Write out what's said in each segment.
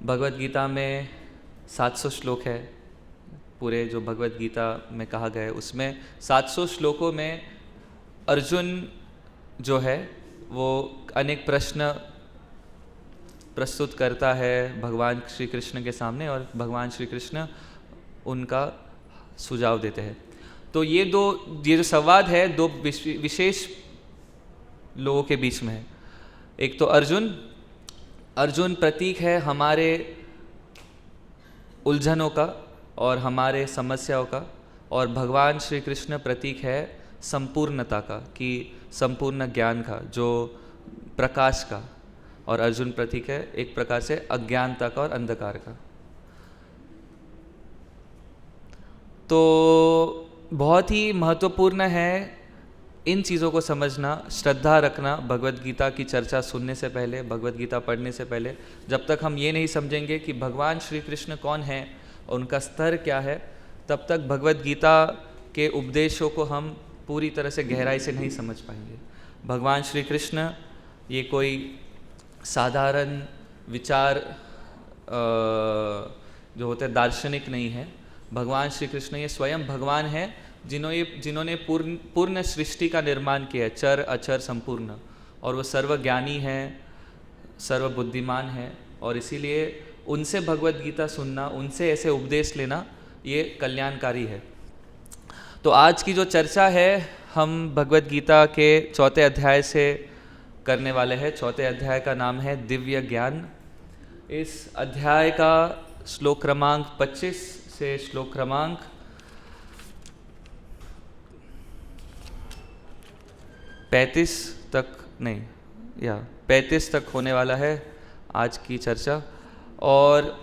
भगवत गीता में 700 श्लोक है। पूरे जो भगवत गीता में कहा गया है उसमें 700 श्लोकों में अर्जुन जो है वो अनेक प्रश्न प्रस्तुत करता है भगवान श्री कृष्ण के सामने और भगवान श्री कृष्ण उनका सुझाव देते हैं। तो ये जो संवाद है दो विशेष लोगों के बीच में है। एक तो अर्जुन प्रतीक है हमारे उलझनों का और हमारे समस्याओं का, और भगवान श्री कृष्ण प्रतीक है संपूर्णता का, कि संपूर्ण ज्ञान का, जो प्रकाश का, और अर्जुन प्रतीक है एक प्रकार से अज्ञानता का और अंधकार का। तो बहुत ही महत्वपूर्ण है इन चीज़ों को समझना, श्रद्धा रखना भगवत गीता की चर्चा सुनने से पहले, भगवत गीता पढ़ने से पहले। जब तक हम ये नहीं समझेंगे कि भगवान श्री कृष्ण कौन है और उनका स्तर क्या है, तब तक भगवत गीता के उपदेशों को हम पूरी तरह से गहराई से नहीं समझ पाएंगे। भगवान श्री कृष्ण ये कोई साधारण विचार जो होते हैं दार्शनिक नहीं है। भगवान श्री कृष्ण ये स्वयं भगवान है जिन्होंने पूर्ण सृष्टि का निर्माण किया है, चर अचर संपूर्ण, और वो सर्वज्ञानी है, सर्वबुद्धिमान है, और इसीलिए उनसे भगवत गीता सुनना, उनसे ऐसे उपदेश लेना ये कल्याणकारी है। तो आज की जो चर्चा है हम भगवत गीता के 4 अध्याय से करने वाले हैं। 4 अध्याय का नाम है दिव्य ज्ञान। इस अध्याय का श्लोक क्रमांक 25 से श्लोक क्रमांक 35 तक होने वाला है आज की चर्चा। और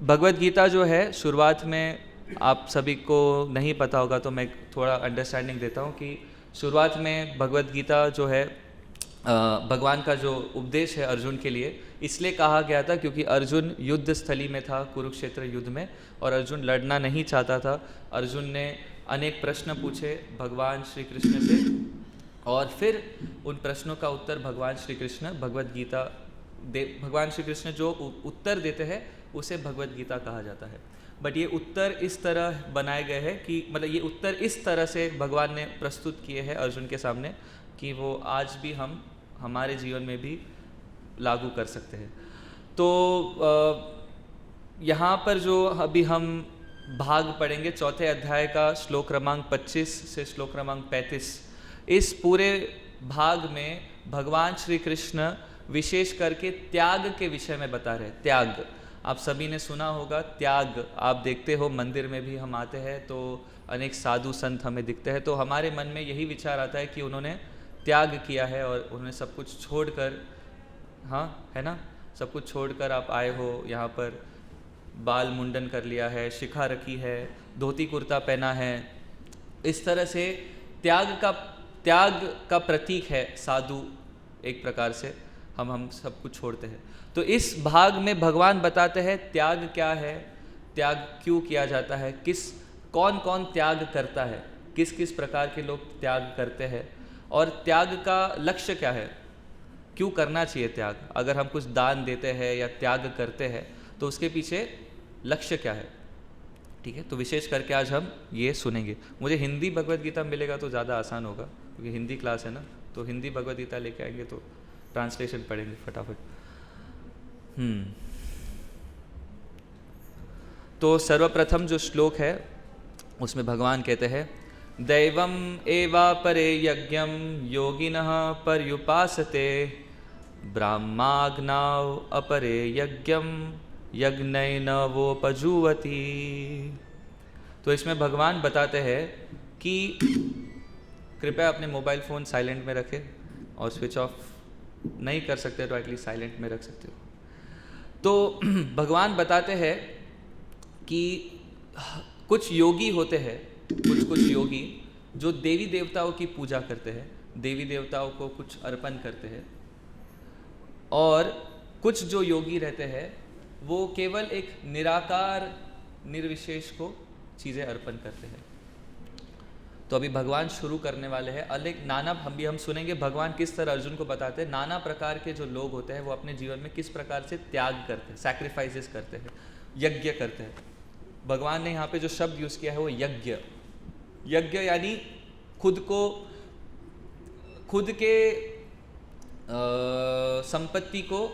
भगवत गीता जो है शुरुआत में आप सभी को नहीं पता होगा तो मैं थोड़ा अंडरस्टैंडिंग देता हूँ कि शुरुआत में भगवत गीता जो है भगवान का जो उपदेश है अर्जुन के लिए इसलिए कहा गया था क्योंकि अर्जुन युद्ध स्थली में था, कुरुक्षेत्र युद्ध में, और अर्जुन लड़ना नहीं चाहता था। अर्जुन ने अनेक प्रश्न पूछे भगवान श्री कृष्ण से, और फिर उन प्रश्नों का उत्तर भगवान श्री कृष्ण भगवान श्री कृष्ण जो उत्तर देते हैं उसे भगवत गीता कहा जाता है। बट ये उत्तर इस तरह बनाए गए हैं कि मतलब ये उत्तर इस तरह से भगवान ने प्रस्तुत किए हैं अर्जुन के सामने कि वो आज भी हम हमारे जीवन में भी लागू कर सकते हैं। तो यहाँ पर जो अभी हम भाग पढ़ेंगे 4 अध्याय का श्लोक क्रमांक 25 से श्लोक क्रमांक 35, इस पूरे भाग में भगवान श्री कृष्ण विशेष करके त्याग के विषय में बता रहे हैं। त्याग आप सभी ने सुना होगा, त्याग आप देखते हो मंदिर में भी हम आते हैं तो अनेक साधु संत हमें दिखते हैं, तो हमारे मन में यही विचार आता है कि उन्होंने त्याग किया है और उन्होंने सब कुछ छोड़कर, हाँ है ना, सब कुछ छोड़कर आप आए हो यहाँ पर, बाल मुंडन कर लिया है, शिखा रखी है, धोती कुर्ता पहना है। इस तरह से त्याग का प्रतीक है साधु, एक प्रकार से हम सब कुछ छोड़ते हैं। तो इस भाग में भगवान बताते हैं त्याग क्या है, त्याग क्यों किया जाता है, कौन कौन त्याग करता है, किस किस प्रकार के लोग त्याग करते हैं, और त्याग का लक्ष्य क्या है, क्यों करना चाहिए त्याग। अगर हम कुछ दान देते हैं या त्याग करते हैं तो उसके पीछे लक्ष्य क्या है। ठीक है, तो विशेष करके आज हम ये सुनेंगे। मुझे हिंदी भगवत गीता मिलेगा तो ज़्यादा आसान होगा क्योंकि हिंदी क्लास है ना, तो हिंदी भगवत गीता लेके आएंगे तो ट्रांसलेशन पढ़ेंगे फटाफट। तो सर्वप्रथम जो श्लोक है उसमें भगवान कहते हैं, दैवम एवा परे यज्ञम योगिनः पर्युपासते ब्राह्माग्नाव अपरे यज्ञम यज्ञैन वोपजुवती। तो इसमें भगवान बताते हैं कि कृपया अपने मोबाइल फ़ोन साइलेंट में रखें, और स्विच ऑफ नहीं कर सकते तो एटलीस्ट साइलेंट में रख सकते हो। तो भगवान बताते हैं कि कुछ योगी होते हैं, कुछ योगी जो देवी देवताओं की पूजा करते हैं, देवी देवताओं को कुछ अर्पण करते हैं, और कुछ जो योगी रहते हैं वो केवल एक निराकार निर्विशेष को चीज़ें अर्पण करते हैं। तो अभी भगवान शुरू करने वाले हैं। अलग नाना हम सुनेंगे भगवान किस तरह अर्जुन को बताते हैं नाना प्रकार के जो लोग होते हैं वो अपने जीवन में किस प्रकार से त्याग करते हैं, सैक्रिफाइसेस करते हैं, यज्ञ करते हैं। भगवान ने यहाँ पे जो शब्द यूज़ किया है वो यज्ञ। यज्ञ यानी खुद के संपत्ति को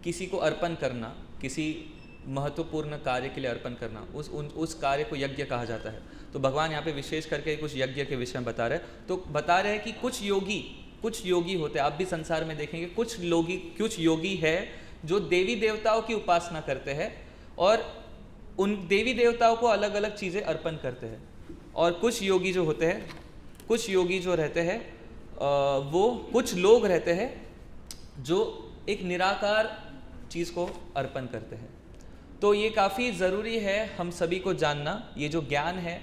किसी को अर्पण करना, किसी महत्वपूर्ण कार्य के लिए अर्पण करना, उस कार्य को यज्ञ कहा जाता है। तो भगवान यहाँ पे विशेष करके कुछ यज्ञ के विषय में बता रहे हैं। तो बता रहे हैं कि कुछ योगी होते हैं, आप भी संसार में देखेंगे कुछ योगी है जो देवी देवताओं की उपासना करते हैं और उन देवी देवताओं को अलग अलग चीज़ें अर्पण करते हैं। और कुछ योगी जो रहते हैं वो कुछ लोग रहते हैं जो एक निराकार चीज़ को अर्पण करते हैं। तो ये काफ़ी ज़रूरी है हम सभी को जानना, ये जो ज्ञान है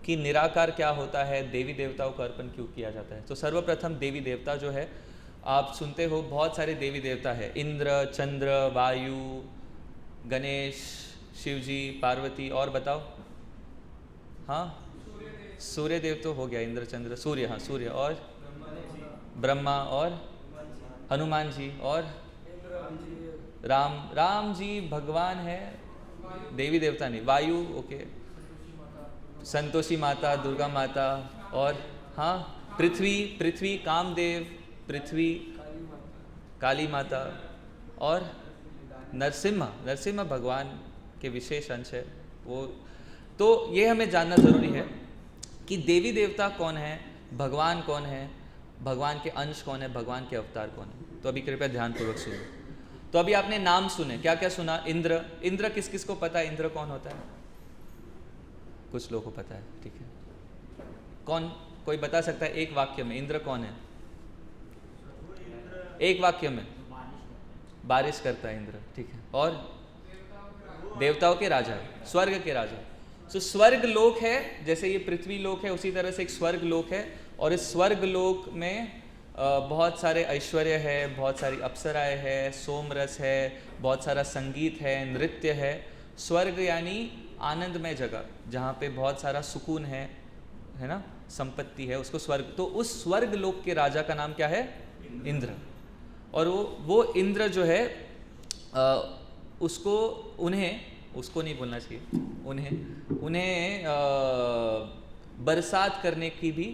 कि निराकार क्या होता है, देवी देवताओं का अर्पण क्यों किया जाता है। तो सर्वप्रथम देवी देवता जो है, आप सुनते हो बहुत सारे देवी देवता है, इंद्र, चंद्र, वायु, गणेश, शिवजी, पार्वती, और बताओ। हाँ, सूर्य देव तो हो गया, इंद्र, चंद्र, सूर्य, हाँ सूर्य, और ब्रह्मा, और हनुमान जी, और राम जी भगवान है, देवी देवता नहीं। वायु, ओके, संतोषी माता, दुर्गा माता, और हाँ पृथ्वी कामदेव, पृथ्वी काली माता, और नरसिम्हा भगवान के विशेष अंश है वो। तो ये हमें जानना ज़रूरी है कि देवी देवता कौन है, भगवान कौन है, भगवान के अंश कौन है, भगवान के अवतार कौन है। तो अभी कृपया ध्यानपूर्वक सुनो। तो अभी आपने नाम सुने, क्या क्या सुना। इंद्र किस किस को पता है इंद्र कौन होता है? कुछ लोगों को पता है, ठीक है। कोई बता सकता है एक वाक्य में इंद्र कौन है? एक वाक्य में बारिश करता है इंद्र, ठीक है। और देवताओं के राजा है, स्वर्ग के राजा। तो स्वर्ग लोक है, जैसे ये पृथ्वी लोक है उसी तरह से एक स्वर्ग लोक है। और इस स्वर्ग लोक में बहुत सारे ऐश्वर्य है, बहुत सारी अप्सराएं है, सोमरस है, बहुत सारा संगीत है, नृत्य है। स्वर्ग यानी आनंदमय जगह जहाँ पे बहुत सारा सुकून है ना, संपत्ति है, उसको स्वर्ग। तो उस स्वर्ग लोक के राजा का नाम क्या है? इंद्र। और वो इंद्र जो है उसको नहीं बोलना चाहिए, उन्हें बरसात करने की भी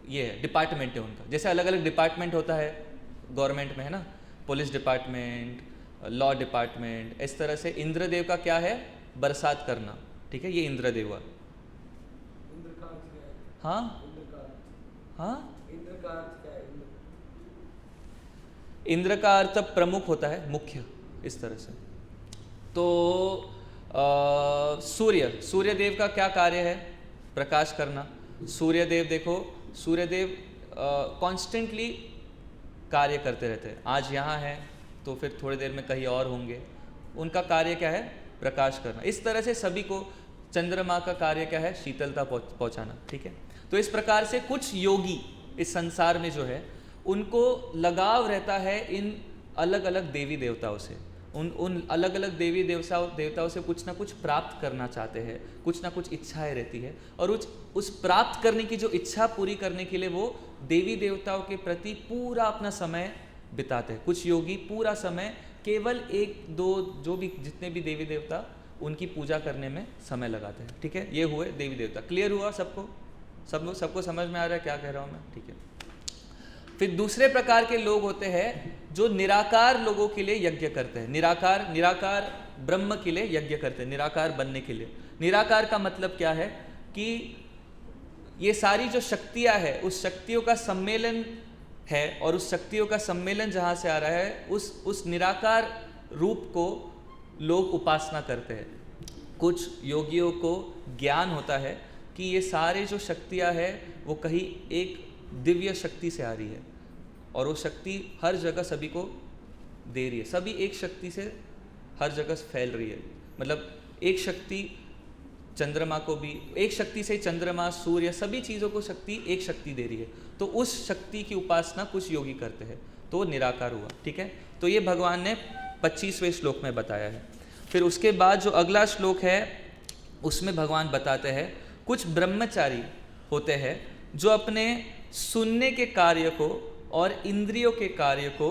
ये है, डिपार्टमेंट है उनका। जैसे अलग अलग डिपार्टमेंट होता है गवर्नमेंट में, है ना, पुलिस डिपार्टमेंट, लॉ डिपार्टमेंट, इस तरह से इंद्रदेव का क्या है? बरसात करना, ठीक है। ये इंद्रदेव हुआ। हाँ, इंद्र का अर्थ प्रमुख होता है, मुख्य, इस तरह से। तो सूर्यदेव का क्या कार्य है? प्रकाश करना। सूर्यदेव देखो, सूर्यदेव कॉन्स्टेंटली कार्य करते रहते हैं। आज यहाँ है तो फिर थोड़ी देर में कहीं और होंगे। उनका कार्य क्या है? प्रकाश करना। इस तरह से सभी को, चंद्रमा का कार्य क्या है? शीतलता पहुँचाना, ठीक है। तो इस प्रकार से कुछ योगी इस संसार में जो है उनको लगाव रहता है इन अलग अलग देवी देवताओं से। उन अलग अलग देवी देवताओं से कुछ ना कुछ प्राप्त करना चाहते हैं, कुछ ना कुछ इच्छाएं रहती है। और उस प्राप्त करने की जो इच्छा पूरी करने के लिए वो देवी देवताओं के प्रति पूरा अपना समय बिताते हैं। कुछ योगी पूरा समय केवल एक दो जो भी जितने भी देवी देवता उनकी पूजा करने में समय लगाते हैं, ठीक है। ये हुए देवी देवता। क्लियर हुआ सबको? सबको समझ में आ रहा है क्या कह रहा हूँ मैं? ठीक है। फिर दूसरे प्रकार के लोग होते हैं जो निराकार लोगों के लिए यज्ञ करते हैं। निराकार ब्रह्म के लिए यज्ञ करते हैं, निराकार बनने के लिए। निराकार का मतलब क्या है कि ये सारी जो शक्तियां हैं उस शक्तियों का सम्मेलन है, और उस शक्तियों का सम्मेलन जहाँ से आ रहा है उस निराकार रूप को लोग उपासना करते हैं। कुछ योगियों को ज्ञान होता है कि ये सारे जो शक्तियाँ हैं वो कहीं एक दिव्य शक्ति से आ रही है, और वो शक्ति हर जगह सभी को दे रही है। सभी एक शक्ति से हर जगह फैल रही है। मतलब एक शक्ति चंद्रमा को भी, एक शक्ति से चंद्रमा, सूर्य, सभी चीज़ों को शक्ति एक शक्ति दे रही है। तो उस शक्ति की उपासना कुछ योगी करते हैं, तो निराकार हुआ, ठीक है। तो ये भगवान ने 25वें श्लोक में बताया है। फिर उसके बाद जो अगला श्लोक है उसमें भगवान बताते हैं कुछ ब्रह्मचारी होते हैं जो अपने सुनने के कार्य को और इंद्रियों के कार्य को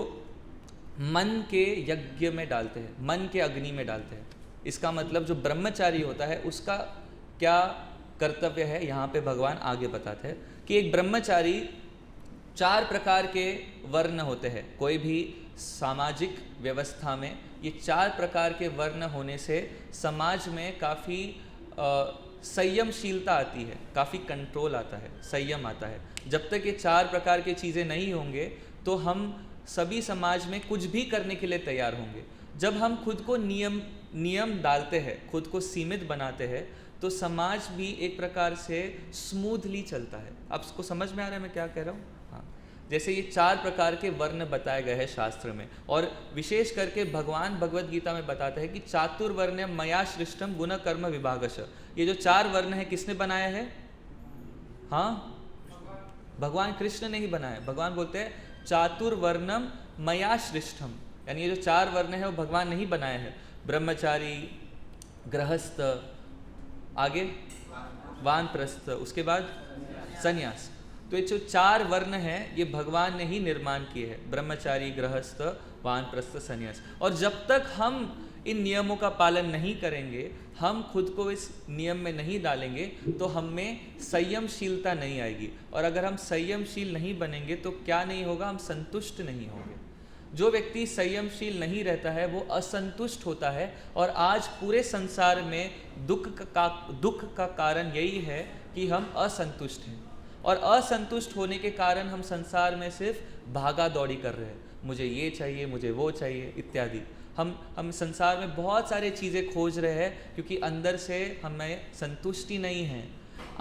मन के यज्ञ में डालते हैं, मन के अग्नि में डालते हैं। इसका मतलब जो ब्रह्मचारी होता है उसका क्या कर्तव्य है, यहाँ पे भगवान आगे बताते हैं कि एक ब्रह्मचारी 4 प्रकार के वर्ण होते हैं। कोई भी सामाजिक व्यवस्था में ये 4 प्रकार के वर्ण होने से समाज में काफ़ी संयमशीलता आती है, काफ़ी कंट्रोल आता है, संयम आता है। जब तक ये 4 प्रकार की चीज़ें नहीं होंगे तो हम सभी समाज में कुछ भी करने के लिए तैयार होंगे। जब हम खुद को नियम डालते हैं, खुद को सीमित बनाते हैं, तो समाज भी एक प्रकार से स्मूथली चलता है। आपको समझ में आ रहा है मैं क्या कह रहा हूँ? हाँ, जैसे ये 4 प्रकार के वर्ण बताए गए हैं शास्त्र में, और विशेष करके भगवान भगवत गीता में बताते हैं कि चातुर्वर्ण्यम मया सृष्टम गुण कर्म विभागश। ये जो 4 वर्ण है किसने बनाया है? हाँ, भगवान कृष्ण ने ही बनाया। भगवान बोलते हैं चातुर्वर्णम मया सृष्टम, यानी ये जो 4 वर्ण है वो भगवान ने ही बनाया है। ब्रह्मचारी, गृहस्थ, आगे वानप्रस्थ, उसके बाद संन्यास। तो ये जो 4 वर्ण हैं ये भगवान ने ही निर्माण किए हैं, ब्रह्मचारी, गृहस्थ, वानप्रस्थ, संन्यास। और जब तक हम इन नियमों का पालन नहीं करेंगे, हम खुद को इस नियम में नहीं डालेंगे, तो हम में संयमशीलता नहीं आएगी। और अगर हम संयमशील नहीं बनेंगे तो क्या नहीं होगा? हम संतुष्ट नहीं होंगे। जो व्यक्ति संयमशील नहीं रहता है वो असंतुष्ट होता है। और आज पूरे संसार में दुख का कारण यही है कि हम असंतुष्ट हैं। और असंतुष्ट होने के कारण हम संसार में सिर्फ भागा दौड़ी कर रहे हैं, मुझे ये चाहिए, मुझे वो चाहिए इत्यादि। हम संसार में बहुत सारी चीज़ें खोज रहे हैं क्योंकि अंदर से हमें संतुष्टि नहीं है।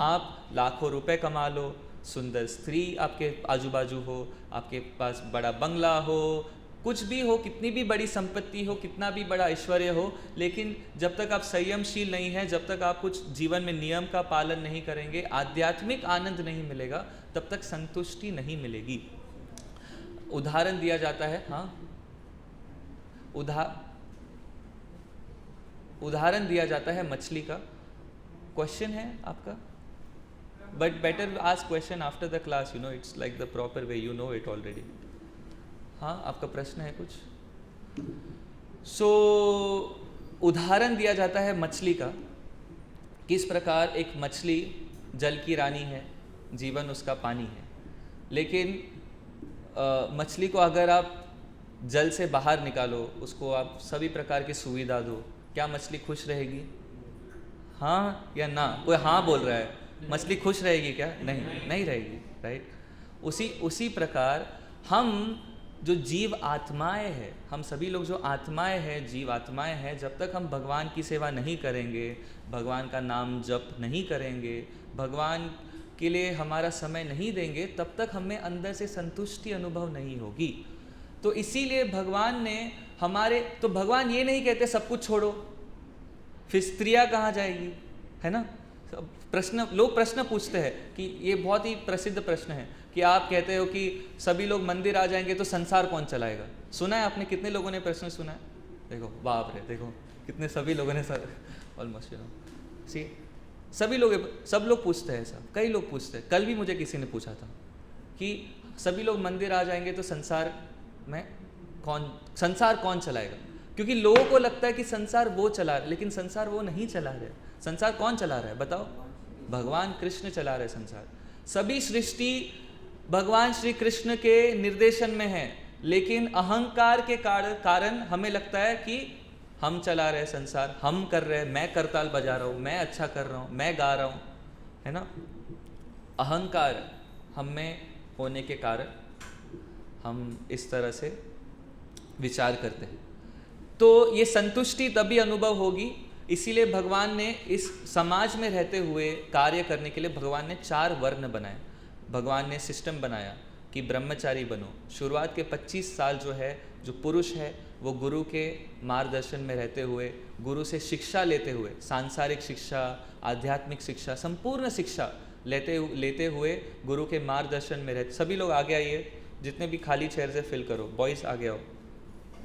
आप लाखों रुपए कमा लो, सुंदर स्त्री आपके आजू बाजू हो, आपके पास बड़ा बंगला हो, कुछ भी हो, कितनी भी बड़ी संपत्ति हो, कितना भी बड़ा ऐश्वर्य हो, लेकिन जब तक आप संयमशील नहीं हैं, जब तक आप कुछ जीवन में नियम का पालन नहीं करेंगे, आध्यात्मिक आनंद नहीं मिलेगा, तब तक संतुष्टि नहीं मिलेगी। उदाहरण दिया जाता है, हाँ, उदाहरण दिया जाता है मछली का। क्वेश्चन है आपका? But better ask question after the class, you know, it's like the proper way, you know it already. हाँ, आपका प्रश्न है कुछ? उदाहरण दिया जाता है मछली का, किस प्रकार एक मछली जल की रानी है, जीवन उसका पानी है, लेकिन मछली को अगर आप जल से बाहर निकालो, उसको आप सभी प्रकार की सुविधा दो, क्या मछली खुश रहेगी? हाँ या ना? कोई हाँ बोल रहा है। मछली खुश रहेगी क्या? नहीं रहेगी, राइट? उसी प्रकार हम जो जीव आत्माएं हैं, हम सभी लोग जो आत्माएं हैं, जीव आत्माएं हैं, जब तक हम भगवान की सेवा नहीं करेंगे, भगवान का नाम जप नहीं करेंगे, भगवान के लिए हमारा समय नहीं देंगे, तब तक हमें अंदर से संतुष्टि अनुभव नहीं होगी। तो इसीलिए भगवान ने तो भगवान ये नहीं कहते सब कुछ छोड़ो, फिर स्त्रियाँ कहाँ जाएगी, है ना? लोग प्रश्न पूछते हैं कि ये बहुत ही प्रसिद्ध प्रश्न है कि आप कहते हो कि सभी लोग मंदिर आ जाएंगे तो संसार कौन चलाएगा? सुना है आपने? कितने लोगों ने प्रश्न सुना है? देखो, बाप रे, देखो कितने सभी लोगों ने ऑलमोस्ट, यू नो, सी, सब लोग पूछते हैं ऐसा, कई लोग पूछते हैं। कल भी मुझे किसी ने पूछा था कि सभी लोग मंदिर आ जाएंगे तो संसार कौन चलाएगा? क्योंकि लोगों को लगता है कि संसार वो चला रहे, लेकिन संसार वो नहीं चला रहे। संसार कौन चला रहा है बताओ? भगवान कृष्ण चला रहे संसार। सभी सृष्टि भगवान श्री कृष्ण के निर्देशन में है, लेकिन अहंकार के कारण हमें लगता है कि हम चला रहे संसार, हम कर रहे हैं, मैं करताल बजा रहा हूँ, मैं अच्छा कर रहा हूँ, मैं गा रहा हूँ, है ना? अहंकार हम में होने के कारण हम इस तरह से विचार करते हैं। तो ये संतुष्टि तभी अनुभव होगी। इसीलिए भगवान ने इस समाज में रहते हुए कार्य करने के लिए भगवान ने 4 वर्ण बनाए। भगवान ने सिस्टम बनाया कि ब्रह्मचारी बनो। शुरुआत के 25 साल जो पुरुष है वो गुरु के मार्गदर्शन में रहते हुए, गुरु से शिक्षा लेते हुए, सांसारिक शिक्षा, आध्यात्मिक शिक्षा, संपूर्ण शिक्षा लेते हुए गुरु के मार्गदर्शन में रहते। सभी लोग आगे आइए, जितने भी खाली चेयर से फिल करो। बॉयज़ आगे आओ,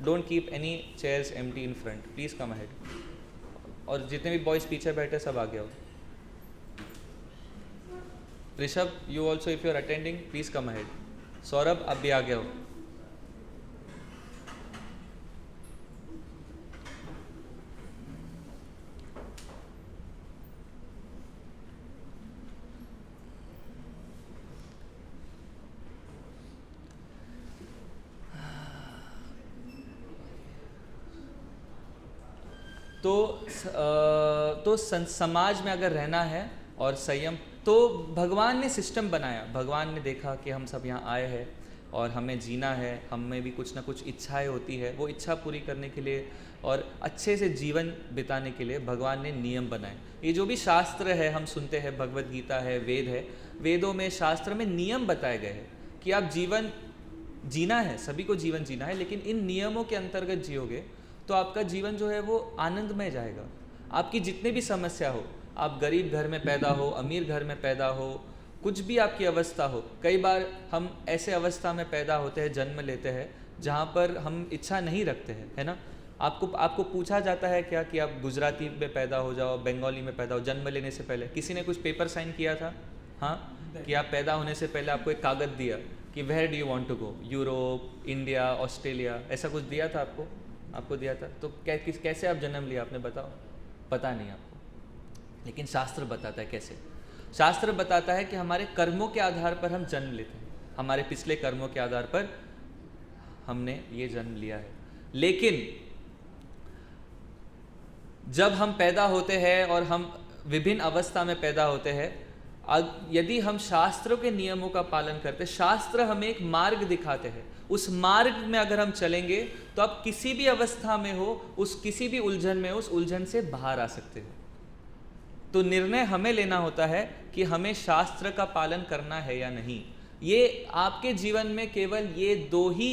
don't keep any chairs empty in front, please come ahead. और जितने भी बॉयज़ पीछे बैठे सब आगे आओ। Rishabh, you also if you are attending please come ahead. Saurabh, आप भी आ गए हो। तो समाज में अगर रहना है और संयम, तो भगवान ने सिस्टम बनाया। भगवान ने देखा कि हम सब यहाँ आए हैं और हमें जीना है, हम में भी कुछ ना कुछ इच्छाएं होती है, वो इच्छा पूरी करने के लिए और अच्छे से जीवन बिताने के लिए भगवान ने नियम बनाए। ये जो भी शास्त्र है हम सुनते हैं, भगवत गीता है, वेद है, वेदों में शास्त्र में नियम बताए गए हैं कि आप जीवन जीना है, सभी को जीवन जीना है, लेकिन इन नियमों के अंतर्गत जियोगे तो आपका जीवन जो है वो आनंदमय जाएगा। आपकी जितने भी समस्या हो, आप गरीब घर में पैदा हो, अमीर घर में पैदा हो, कुछ भी आपकी अवस्था हो, कई बार हम ऐसे अवस्था में पैदा होते हैं, जन्म लेते हैं जहाँ पर हम इच्छा नहीं रखते हैं, है ना। आपको पूछा जाता है क्या कि आप गुजराती में पैदा हो जाओ, बंगाली में पैदा हो, जन्म लेने से पहले किसी ने कुछ पेपर साइन किया था? हाँ, कि आप पैदा होने से पहले आपको एक कागज़ दिया कि where do you want to go, Europe, India, Australia, ऐसा कुछ दिया था आपको दिया था। तो कैसे आप जन्म लिया आपने, बताओ? पता नहीं आपको, लेकिन शास्त्र बताता है कैसे। शास्त्र बताता है कि हमारे कर्मों के आधार पर हम जन्म लेते हैं, हमारे पिछले कर्मों के आधार पर हमने ये जन्म लिया है। लेकिन जब हम पैदा होते हैं और हम विभिन्न अवस्था में पैदा होते हैं, यदि हम शास्त्रों के नियमों का पालन करते, शास्त्र हमें एक मार्ग दिखाते हैं, उस मार्ग में अगर हम चलेंगे तो आप किसी भी अवस्था में हो, उस किसी भी उलझन में हो, उस उलझन से बाहर आ सकते हो। तो निर्णय हमें लेना होता है कि हमें शास्त्र का पालन करना है या नहीं। ये आपके जीवन में केवल ये दो ही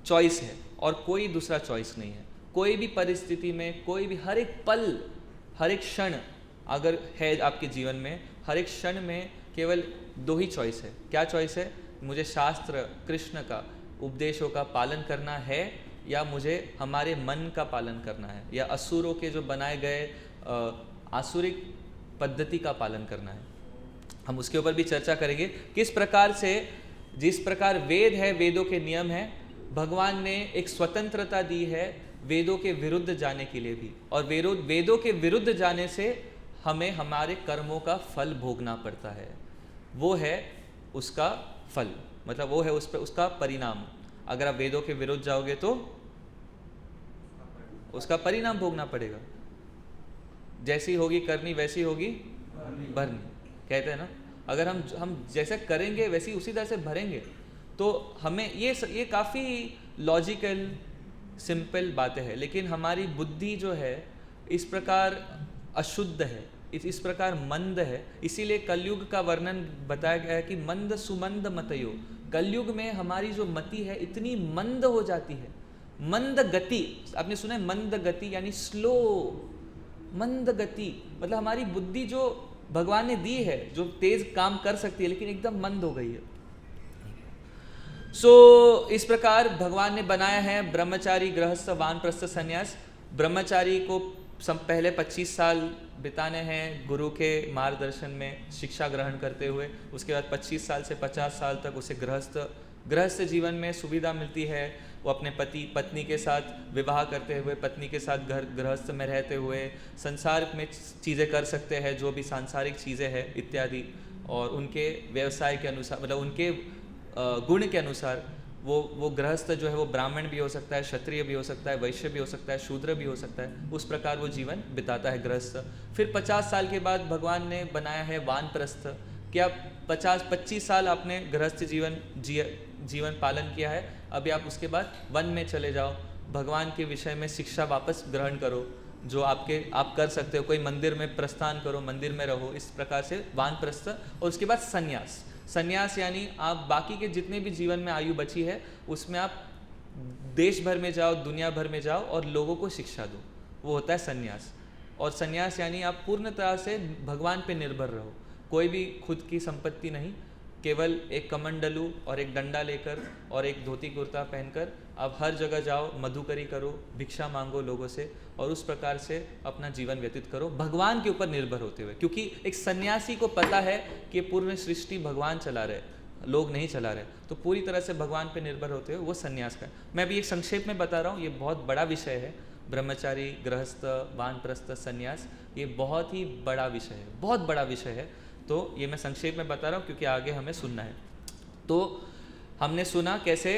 चॉइस है और कोई दूसरा चॉइस नहीं है। कोई भी परिस्थिति में, कोई भी, हर एक पल, हर एक क्षण अगर है आपके जीवन में, हर एक क्षण में केवल दो ही चॉइस है। क्या चॉइस है? मुझे शास्त्र, कृष्ण का उपदेशों का पालन करना है या मुझे हमारे मन का पालन करना है, या असुरों के जो बनाए गए आसुरिक पद्धति का पालन करना है। हम उसके ऊपर भी चर्चा करेंगे किस प्रकार से, जिस प्रकार वेद है, वेदों के नियम है, भगवान ने एक स्वतंत्रता दी है वेदों के विरुद्ध जाने के लिए भी, और वेदों के विरुद्ध जाने से हमें हमारे कर्मों का फल भोगना पड़ता है। वो है उसका फल, मतलब वो है उसका परिणाम। अगर आप वेदों के विरुद्ध जाओगे तो उसका परिणाम भोगना पड़ेगा। जैसी होगी करनी वैसी होगी भरनी, कहते हैं ना। अगर हम जैसे करेंगे वैसी उसी तरह से भरेंगे। तो हमें ये काफ़ी लॉजिकल सिंपल बातें हैं, लेकिन हमारी बुद्धि जो है इस प्रकार अशुद्ध है, इस प्रकार मंद है। इसीलिए कलयुग का वर्णन बताया गया है कि मंद सुमंद मतयो। कलयुग में हमारी जो मति है इतनी मंद हो जाती है, मंद गति। आपने सुना है मंद गति, यानी स्लो, मंद गति, मतलब हमारी बुद्धि जो भगवान ने दी है, जो तेज काम कर सकती है, लेकिन एकदम मंद हो गई है। इस प्रकार भगवान ने बनाया है ब्रह्मचारी, गृहस्थ, वानप्रस्थ, संन्यास। ब्रह्मचारी को पहले 25 साल बिताने हैं गुरु के मार्गदर्शन में शिक्षा ग्रहण करते हुए। उसके बाद 25 साल से 50 साल तक उसे गृहस्थ जीवन में सुविधा मिलती है। वो अपने पत्नी के साथ विवाह करते हुए, पत्नी के साथ गृहस्थ में रहते हुए संसार में चीज़ें कर सकते हैं, जो भी सांसारिक चीज़ें हैं इत्यादि, और उनके व्यवसाय के अनुसार, मतलब उनके गुण के अनुसार वो गृहस्थ जो है वो ब्राह्मण भी हो सकता है, क्षत्रिय भी हो सकता है, वैश्य भी हो सकता है, शूद्र भी हो सकता है। उस प्रकार वो जीवन बिताता है गृहस्थ। फिर 50 साल के बाद भगवान ने बनाया है वानप्रस्थ। क्या 25 साल आपने गृहस्थ जीवन पालन किया है, अभी आप उसके बाद वन में चले जाओ, भगवान के विषय में शिक्षा वापस ग्रहण करो, जो आप कर सकते हो। कोई मंदिर में प्रस्थान करो, मंदिर में रहो, इस प्रकार से वानप्रस्थ। और उसके बाद संन्यास यानी आप बाकी के जितने भी जीवन में आयु बची है उसमें आप देश भर में जाओ, दुनिया भर में जाओ और लोगों को शिक्षा दो, वो होता है संन्यास। और संन्यास यानी आप पूर्ण तरह से भगवान पे निर्भर रहो, कोई भी खुद की संपत्ति नहीं, केवल एक कमंडलू और एक डंडा लेकर और एक धोती कुर्ता पहनकर आप हर जगह जाओ, मधुकरी करो, भिक्षा मांगो लोगों से और उस प्रकार से अपना जीवन व्यतीत करो भगवान के ऊपर निर्भर होते हुए। क्योंकि एक सन्यासी को पता है कि पूर्ण सृष्टि भगवान चला रहे, लोग नहीं चला रहे, तो पूरी तरह से भगवान पे निर्भर होते हुए वो सन्यास का है। मैं अभी एक संक्षेप में बता रहा हूँ, ये बहुत बड़ा विषय है। ब्रह्मचारी, गृहस्थ, वानप्रस्थ, सन्यास, ये बहुत ही बड़ा विषय है, बहुत बड़ा विषय है। तो ये मैं संक्षेप में बता रहा हूँ क्योंकि आगे हमें सुनना है। तो हमने सुना कैसे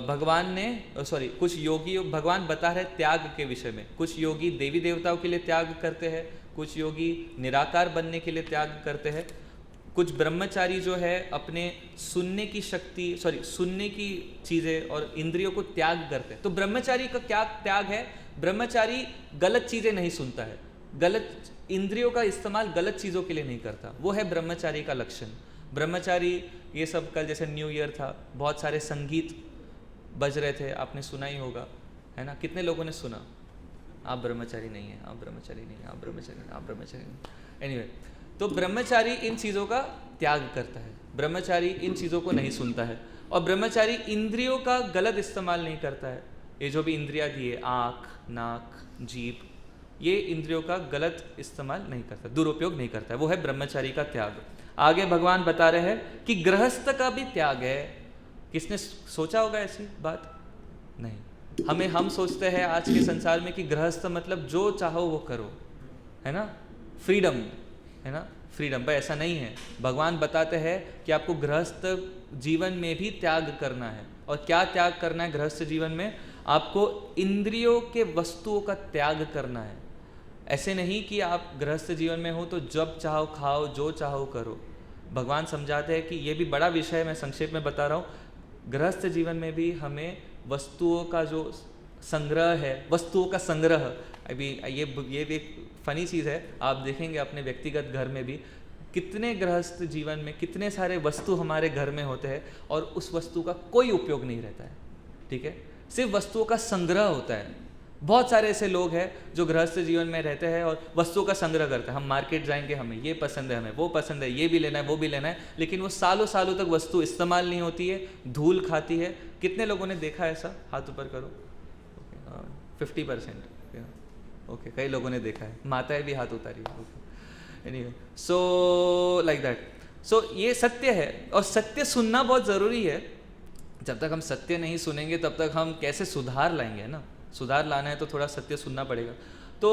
भगवान ने कुछ योगी, भगवान बता रहे त्याग के विषय में। कुछ योगी देवी देवताओं के लिए त्याग करते हैं, कुछ योगी निराकार बनने के लिए त्याग करते हैं, कुछ ब्रह्मचारी जो है अपने सुनने की शक्ति, सुनने की चीज़ें और इंद्रियों को त्याग करते हैं। तो ब्रह्मचारी का क्या त्याग है? ब्रह्मचारी गलत चीज़ें नहीं सुनता है, गलत इंद्रियों का इस्तेमाल गलत चीज़ों के लिए नहीं करता, वो है ब्रह्मचारी का लक्षण। ब्रह्मचारी ये सब, कल जैसे न्यू ईयर था, बहुत सारे संगीत बज रहे थे, आपने सुना ही होगा, है ना? कितने लोगों ने सुना? आप ब्रह्मचारी नहीं है, आप ब्रह्मचारी नहीं है, आप ब्रह्मचारी नहीं, आप ब्रह्मचारी नहीं। एनीवे, तो ब्रह्मचारी इन चीज़ों का त्याग करता है, ब्रह्मचारी इन चीज़ों को नहीं सुनता है, और ब्रह्मचारी इंद्रियों का गलत इस्तेमाल नहीं करता है। ये जो भी इंद्रियाँ दी है, आँख, नाक, जीभ, ये इंद्रियों का गलत इस्तेमाल नहीं करता, दुरुपयोग नहीं करता है, वो है ब्रह्मचारी का त्याग। आगे भगवान बता रहे हैं कि गृहस्थ का भी त्याग है। किसने सोचा होगा ऐसी बात? नहीं। हम सोचते हैं आज के संसार में कि गृहस्थ मतलब जो चाहो वो करो, है ना, फ्रीडम, है ना, फ्रीडम। भाई ऐसा नहीं है। भगवान बताते हैं कि आपको गृहस्थ जीवन में भी त्याग करना है। और क्या त्याग करना है गृहस्थ जीवन में? आपको इंद्रियों के वस्तुओं का त्याग करना है। ऐसे नहीं कि आप गृहस्थ जीवन में हो तो जब चाहो खाओ, जो चाहो करो। भगवान समझाते हैं कि ये भी बड़ा विषय है, मैं संक्षेप में बता रहा हूँ। गृहस्थ जीवन में भी हमें वस्तुओं का जो संग्रह है, वस्तुओं का संग्रह, अभी ये भी एक फनी चीज़ है, आप देखेंगे अपने व्यक्तिगत घर में भी कितने गृहस्थ जीवन में कितने सारे वस्तु हमारे घर में होते हैं और उस वस्तु का कोई उपयोग नहीं रहता है, ठीक है, सिर्फ वस्तुओं का संग्रह होता है। बहुत सारे ऐसे लोग हैं जो गृहस्थ जीवन में रहते हैं और वस्तुओं का संग्रह करते हैं। हम मार्केट जाएंगे, हमें ये पसंद है, हमें वो पसंद है, ये भी लेना है, वो भी लेना है, लेकिन वो सालों सालों तक वस्तु इस्तेमाल नहीं होती है, धूल खाती है। कितने लोगों ने देखा ऐसा? हाथ ऊपर करो। 50%। ओके, कई लोगों ने देखा है, माताएं भी हाथ उतारी। Anyway, so like that. So ये सत्य है और सत्य सुनना बहुत ज़रूरी है। जब तक हम सत्य नहीं सुनेंगे तब तक हम कैसे सुधार लाएंगे, है ना? सुधार लाना है तो थोड़ा सत्य सुनना पड़ेगा। तो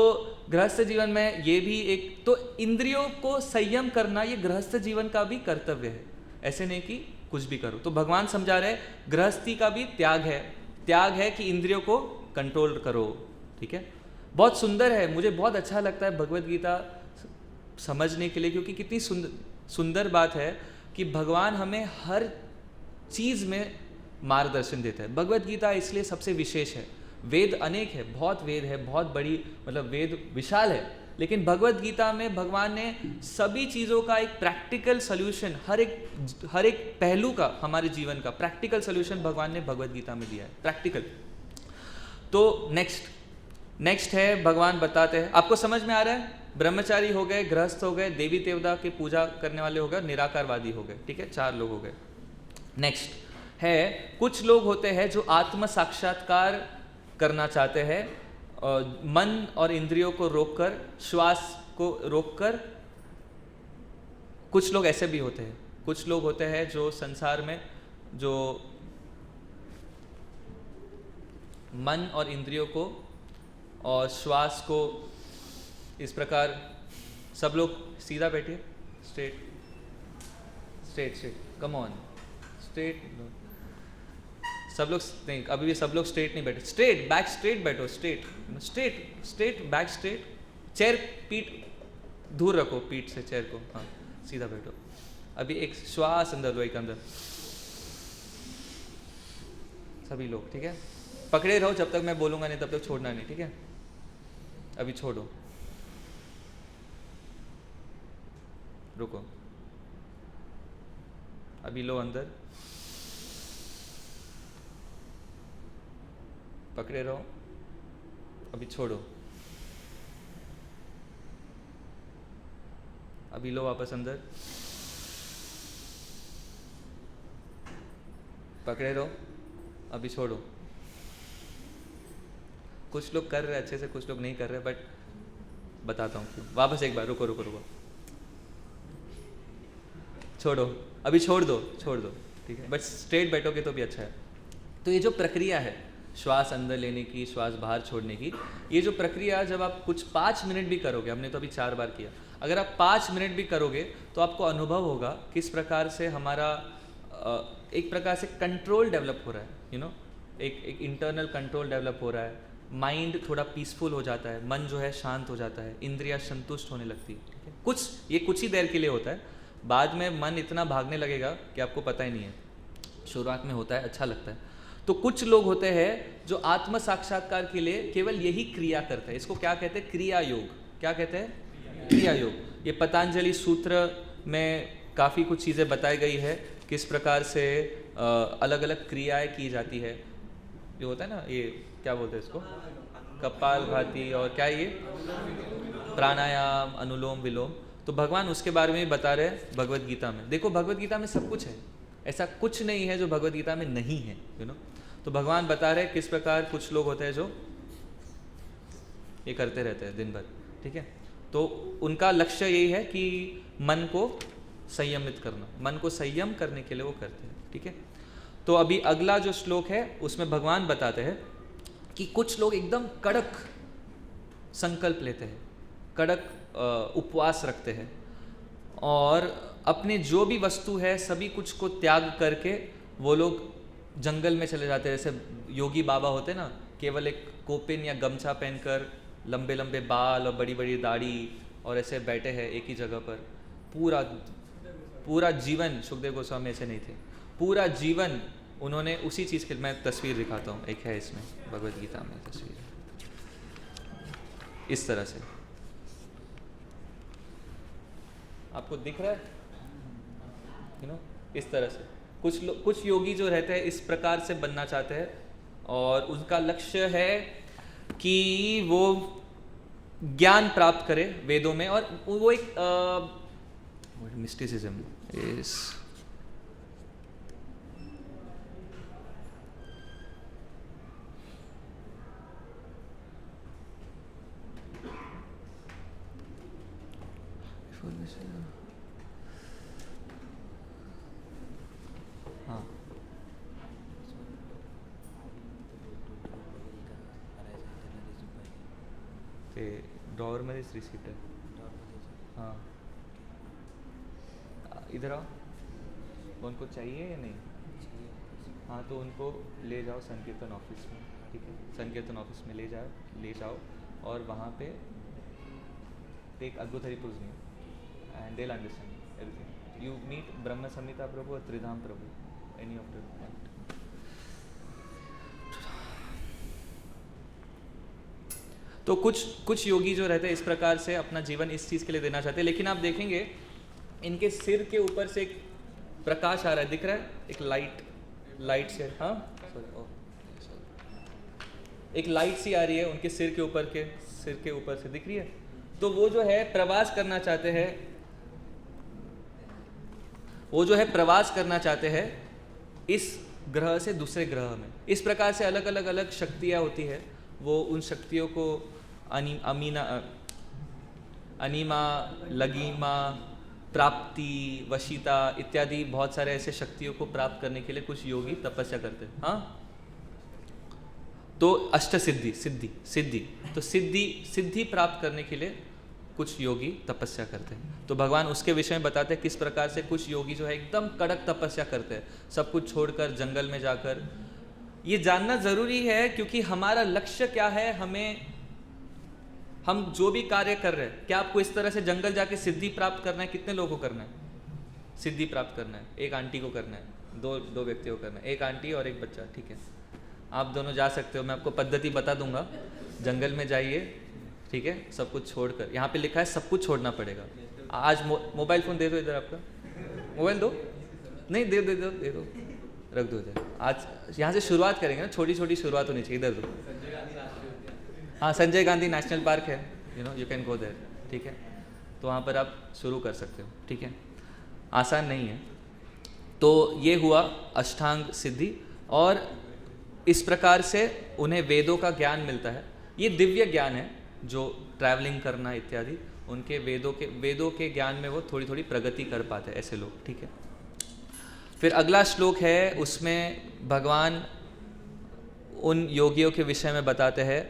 गृहस्थ जीवन में ये भी एक, तो इंद्रियों को संयम करना ये गृहस्थ जीवन का भी कर्तव्य है। ऐसे नहीं कि कुछ भी करो। तो भगवान समझा रहे गृहस्थी का भी त्याग है। त्याग है कि इंद्रियों को कंट्रोल करो, ठीक है। बहुत सुंदर है, मुझे बहुत अच्छा लगता है भगवत गीता समझने के लिए, क्योंकि कितनी सुंदर बात है कि भगवान हमें हर चीज़ में मार्गदर्शन देता है। भगवत गीता इसलिए सबसे विशेष है। वेद अनेक है, बहुत वेद है, बहुत बड़ी, मतलब वेद विशाल है, लेकिन भगवत गीता में भगवान ने सभी चीज़ों का एक प्रैक्टिकल सॉल्यूशन, हर एक पहलू का, हमारे जीवन का प्रैक्टिकल सॉल्यूशन भगवान ने भगवत गीता में दिया है, प्रैक्टिकल। तो नेक्स्ट है, भगवान बताते हैं, आपको समझ में आ रहा है? ब्रह्मचारी हो गए, गृहस्थ हो गए, देवी देवता की पूजा करने वाले हो गए, निराकारवादी हो गए, ठीक है, 4 लोग हो गए। नेक्स्ट है, कुछ लोग होते हैं जो आत्म साक्षात्कार करना चाहते हैं, मन और इंद्रियों को रोककर, श्वास को रोककर। कुछ लोग ऐसे भी होते हैं, कुछ लोग होते हैं जो संसार में जो मन और इंद्रियों को और श्वास को इस प्रकार, सब लोग सीधा बैठिए, स्ट्रेट, कम ऑन, स्ट्रेट, सब लोग नहीं, अभी भी सब लोग स्ट्रेट नहीं बैठे, स्ट्रेट बैक, स्ट्रेट बैठो, स्ट्रेट बैक, स्ट्रेट, चेयर पीठ दूर रखो, पीठ से चेयर को, हाँ सीधा बैठो। अभी एक श्वास अंदर लो, एक अंदर, सभी लोग, ठीक है, पकड़े रहो जब तक मैं बोलूँगा नहीं तब तक छोड़ना नहीं, ठीक है। अभी छोड़ो, रुको, अभी लो अंदर, पकड़े रहो, अभी छोड़ो, अभी लो वापस अंदर, पकड़े रहो, अभी छोड़ो। कुछ लोग कर रहे हैं अच्छे से, कुछ लोग नहीं कर रहे, बट बताता हूँ। वापस एक बार, रुको रुको रुको, छोड़ो, अभी छोड़ दो, छोड़ दो, ठीक है, बट स्ट्रेट बैठोगे तो भी अच्छा है। तो ये जो प्रक्रिया है श्वास अंदर लेने की, श्वास बाहर छोड़ने की, ये जो प्रक्रिया जब आप कुछ 5 मिनट भी करोगे, हमने तो अभी 4 बार किया, अगर आप 5 मिनट भी करोगे तो आपको अनुभव होगा किस प्रकार से हमारा एक प्रकार से कंट्रोल डेवलप हो रहा है, यू नो, एक इंटरनल कंट्रोल डेवलप हो रहा है, माइंड थोड़ा पीसफुल हो जाता है, मन जो है शांत हो जाता है, इंद्रियां संतुष्ट होने लगती है, ठीक है। ये कुछ ही देर के लिए होता है, बाद में मन इतना भागने लगेगा कि आपको पता ही नहीं है। शुरुआत में होता है, अच्छा लगता है। तो कुछ लोग होते हैं जो आत्म साक्षात्कार के लिए केवल यही क्रिया करते हैं, इसको क्या कहते हैं, क्रिया योग। क्या कहते हैं, क्रिया योग। ये पतंजलि सूत्र में काफ़ी कुछ चीज़ें बताई गई है, किस प्रकार से अलग अलग क्रियाएं की जाती है। जो होता है ना, ये क्या बोलते हैं इसको, कपालभाति, और क्या ये प्राणायाम, अनुलोम विलोम। तो भगवान उसके बारे में भी बता रहे हैं भगवत गीता में। देखो भगवत गीता में सब कुछ है, ऐसा कुछ नहीं है जो भगवत गीता में नहीं है, यू नो। तो भगवान बता रहे हैं किस प्रकार कुछ लोग होते हैं जो ये करते रहते हैं दिन भर, ठीक है। तो उनका लक्ष्य यही है कि मन को संयमित करना, मन को संयम करने के लिए वो करते हैं, ठीक है। तो अभी अगला जो श्लोक है उसमें भगवान बताते हैं कि कुछ लोग एकदम कड़क संकल्प लेते हैं, कड़क उपवास रखते हैं, और अपने जो भी वस्तु है सभी कुछ को त्याग करके वो लोग जंगल में चले जाते हैं। जैसे योगी बाबा होते हैं ना, केवल एक कोपिन या गमछा पहनकर, लंबे लंबे बाल और बड़ी बड़ी दाढ़ी, और ऐसे बैठे हैं एक ही जगह पर पूरा जीवन। सुखदेव गोस्वामी ऐसे नहीं थे, पूरा जीवन उन्होंने उसी चीज़ के। मैं तस्वीर दिखाता हूँ, एक है इसमें भगवत गीता में तस्वीर, इस तरह से आपको दिख रहा है, यू नो, इस तरह से कुछ योगी जो रहते हैं इस प्रकार से बनना चाहते हैं, और उनका लक्ष्य है कि वो ज्ञान प्राप्त करे वेदों में, और वो एक मिस्टिसिज्म इज हाँ, ते डॉरमध्येच रिसिप्ट आहे। हाँ, इधर आओ, उनको चाहिए या नहीं? हाँ, तो उनको ले जाओ संकीर्तन ऑफिस में, ठीक है, संकीर्तन ऑफिस में ले जाओ, और वहाँ पे टेक अद्भुतरी पूजनी, and they will understand everything. You meet Brahma Samhita Prabhu और Tridham Prabhu, any of the. तो कुछ योगी जो रहते हैं इस प्रकार से अपना जीवन इस चीज़ के लिए देना चाहते हैं, लेकिन आप देखेंगे इनके सिर के ऊपर से एक प्रकाश आ रहा है, दिख रहा है, एक लाइट से, हाँ एक लाइट सी आ रही है उनके सिर के ऊपर से दिख रही है। तो वो जो है प्रवास करना चाहते हैं इस ग्रह से दूसरे ग्रह में। इस प्रकार से अलग अलग शक्तियाँ होती है, वो उन शक्तियों को अनिमा, लगीमा, प्राप्ति, वशीता इत्यादि बहुत सारे ऐसे शक्तियों को प्राप्त करने के लिए कुछ योगी तपस्या करते हैं। हाँ, तो अष्ट सिद्धि तो सिद्धि प्राप्त करने के लिए कुछ योगी तपस्या करते हैं। तो भगवान उसके विषय में बताते हैं किस प्रकार से कुछ योगी जो है एकदम कड़क तपस्या करते हैं, सब कुछ छोड़कर जंगल में जाकर। ये जानना ज़रूरी है क्योंकि हमारा लक्ष्य क्या है, हम जो भी कार्य कर रहे हैं, क्या आपको इस तरह से जंगल जाके सिद्धि प्राप्त करना है? कितने लोगों को करना है सिद्धि प्राप्त करना है? एक आंटी को करना है, दो व्यक्तियों को करना है, एक आंटी और एक बच्चा, ठीक है। आप दोनों जा सकते हो, मैं आपको पद्धति बता दूंगा। जंगल में जाइए, ठीक है, सब कुछ छोड़कर। यहाँ पे लिखा है सब कुछ छोड़ना पड़ेगा। आज मोबाइल फ़ोन दे दो, इधर आपका मोबाइल दो, नहीं दे दो, रख दो इधर। आज यहाँ से शुरुआत करेंगे ना, छोटी छोटी शुरुआत होनी चाहिए। इधर दो, हाँ, संजय गांधी नेशनल पार्क है, यू कैन गो देयर, ठीक है। तो वहाँ पर आप शुरू कर सकते हो, ठीक है। आसान नहीं है। तो ये हुआ अष्टांग सिद्धि, और इस प्रकार से उन्हें वेदों का ज्ञान मिलता है। ये दिव्य ज्ञान है, जो ट्रैवलिंग करना इत्यादि, उनके वेदों के ज्ञान में वो थोड़ी थोड़ी प्रगति कर पाते हैं ऐसे लोग, ठीक है। फिर अगला श्लोक है, उसमें भगवान उन योगियों के विषय में बताते हैं,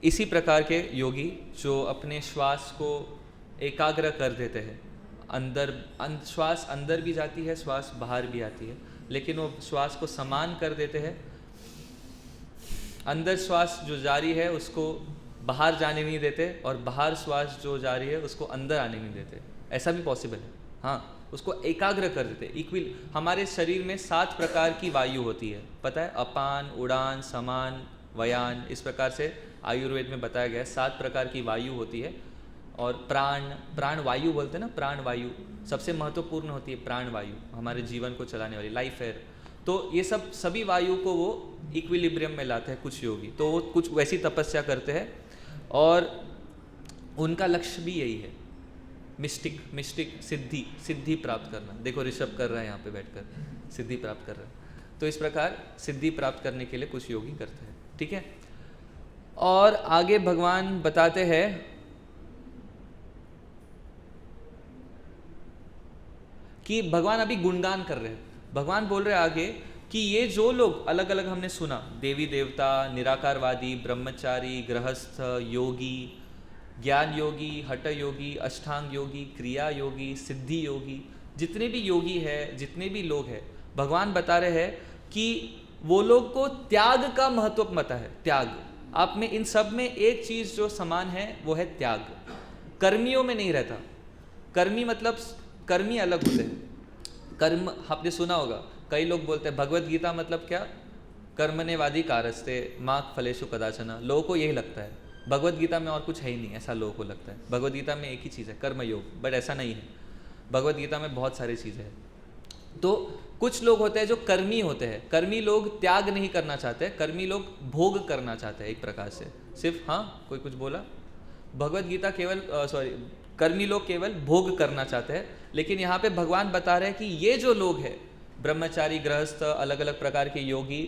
इसी प्रकार के योगी जो अपने श्वास को एकाग्र कर देते हैं। श्वास अंदर भी जाती है, श्वास बाहर भी आती है, लेकिन वो श्वास को समान कर देते हैं। अंदर श्वास जो जारी है उसको बाहर जाने नहीं देते, और बाहर श्वास जो जारी है उसको अंदर आने नहीं देते। ऐसा भी पॉसिबल है, हाँ, उसको एकाग्र कर देते। इक्विल हमारे शरीर में 7 प्रकार की वायु होती है, पता है, अपान, उड़ान, समान, वयान, इस प्रकार से आयुर्वेद में बताया गया है 7 प्रकार की वायु होती है। और प्राण वायु बोलते हैं ना, प्राण वायु सबसे महत्वपूर्ण होती है। प्राण वायु हमारे जीवन को चलाने वाली, लाइफ एयर। तो ये सभी वायु को वो इक्विलिब्रियम में लाते हैं कुछ योगी, तो वो कुछ वैसी तपस्या करते हैं, और उनका लक्ष्य भी यही है, मिस्टिक सिद्धि प्राप्त करना। देखो ऋषभ कर रहा है यहाँ पे बैठकर, सिद्धि प्राप्त कर रहा है। तो इस प्रकार सिद्धि प्राप्त करने के लिए कुछ योगी करते हैं, ठीक है। और आगे भगवान बताते हैं कि भगवान अभी गुणगान कर रहे हैं। भगवान बोल रहे हैं आगे कि ये जो लोग अलग अलग हमने सुना, देवी देवता, निराकारवादी, ब्रह्मचारी, गृहस्थ, योगी, ज्ञान योगी, हठ योगी, अष्टांग योगी, क्रिया योगी, सिद्धि योगी, जितने भी योगी है, जितने भी लोग हैं, भगवान बता रहे हैं कि वो लोग को त्याग का महत्व पता है। त्याग, आप में इन सब में एक चीज जो समान है वो है त्याग। कर्मियों में नहीं रहता। कर्मी मतलब कर्मी अलग होते हैं। कर्म आपने सुना होगा, कई लोग बोलते हैं भगवत गीता मतलब क्या, कर्मण्येवादी कारस्ते मां फलेषु कदाचन। लोगों को यही लगता है भगवत गीता में और कुछ है ही नहीं, ऐसा लोगों को लगता है। भगवत गीता में एक ही चीज़ है, कर्मयोग, बट ऐसा नहीं है। भगवत गीता में बहुत सारी चीज़ें हैं। तो कुछ लोग होते हैं जो कर्मी होते हैं। कर्मी लोग त्याग नहीं करना चाहते, कर्मी लोग भोग करना चाहते हैं एक प्रकार से, सिर्फ, हाँ कोई कुछ बोला, भगवत गीता केवल कर्मी लोग केवल भोग करना चाहते हैं। लेकिन यहाँ पे भगवान बता रहे हैं कि ये जो लोग हैं, ब्रह्मचारी, गृहस्थ, अलग अलग प्रकार के योगी,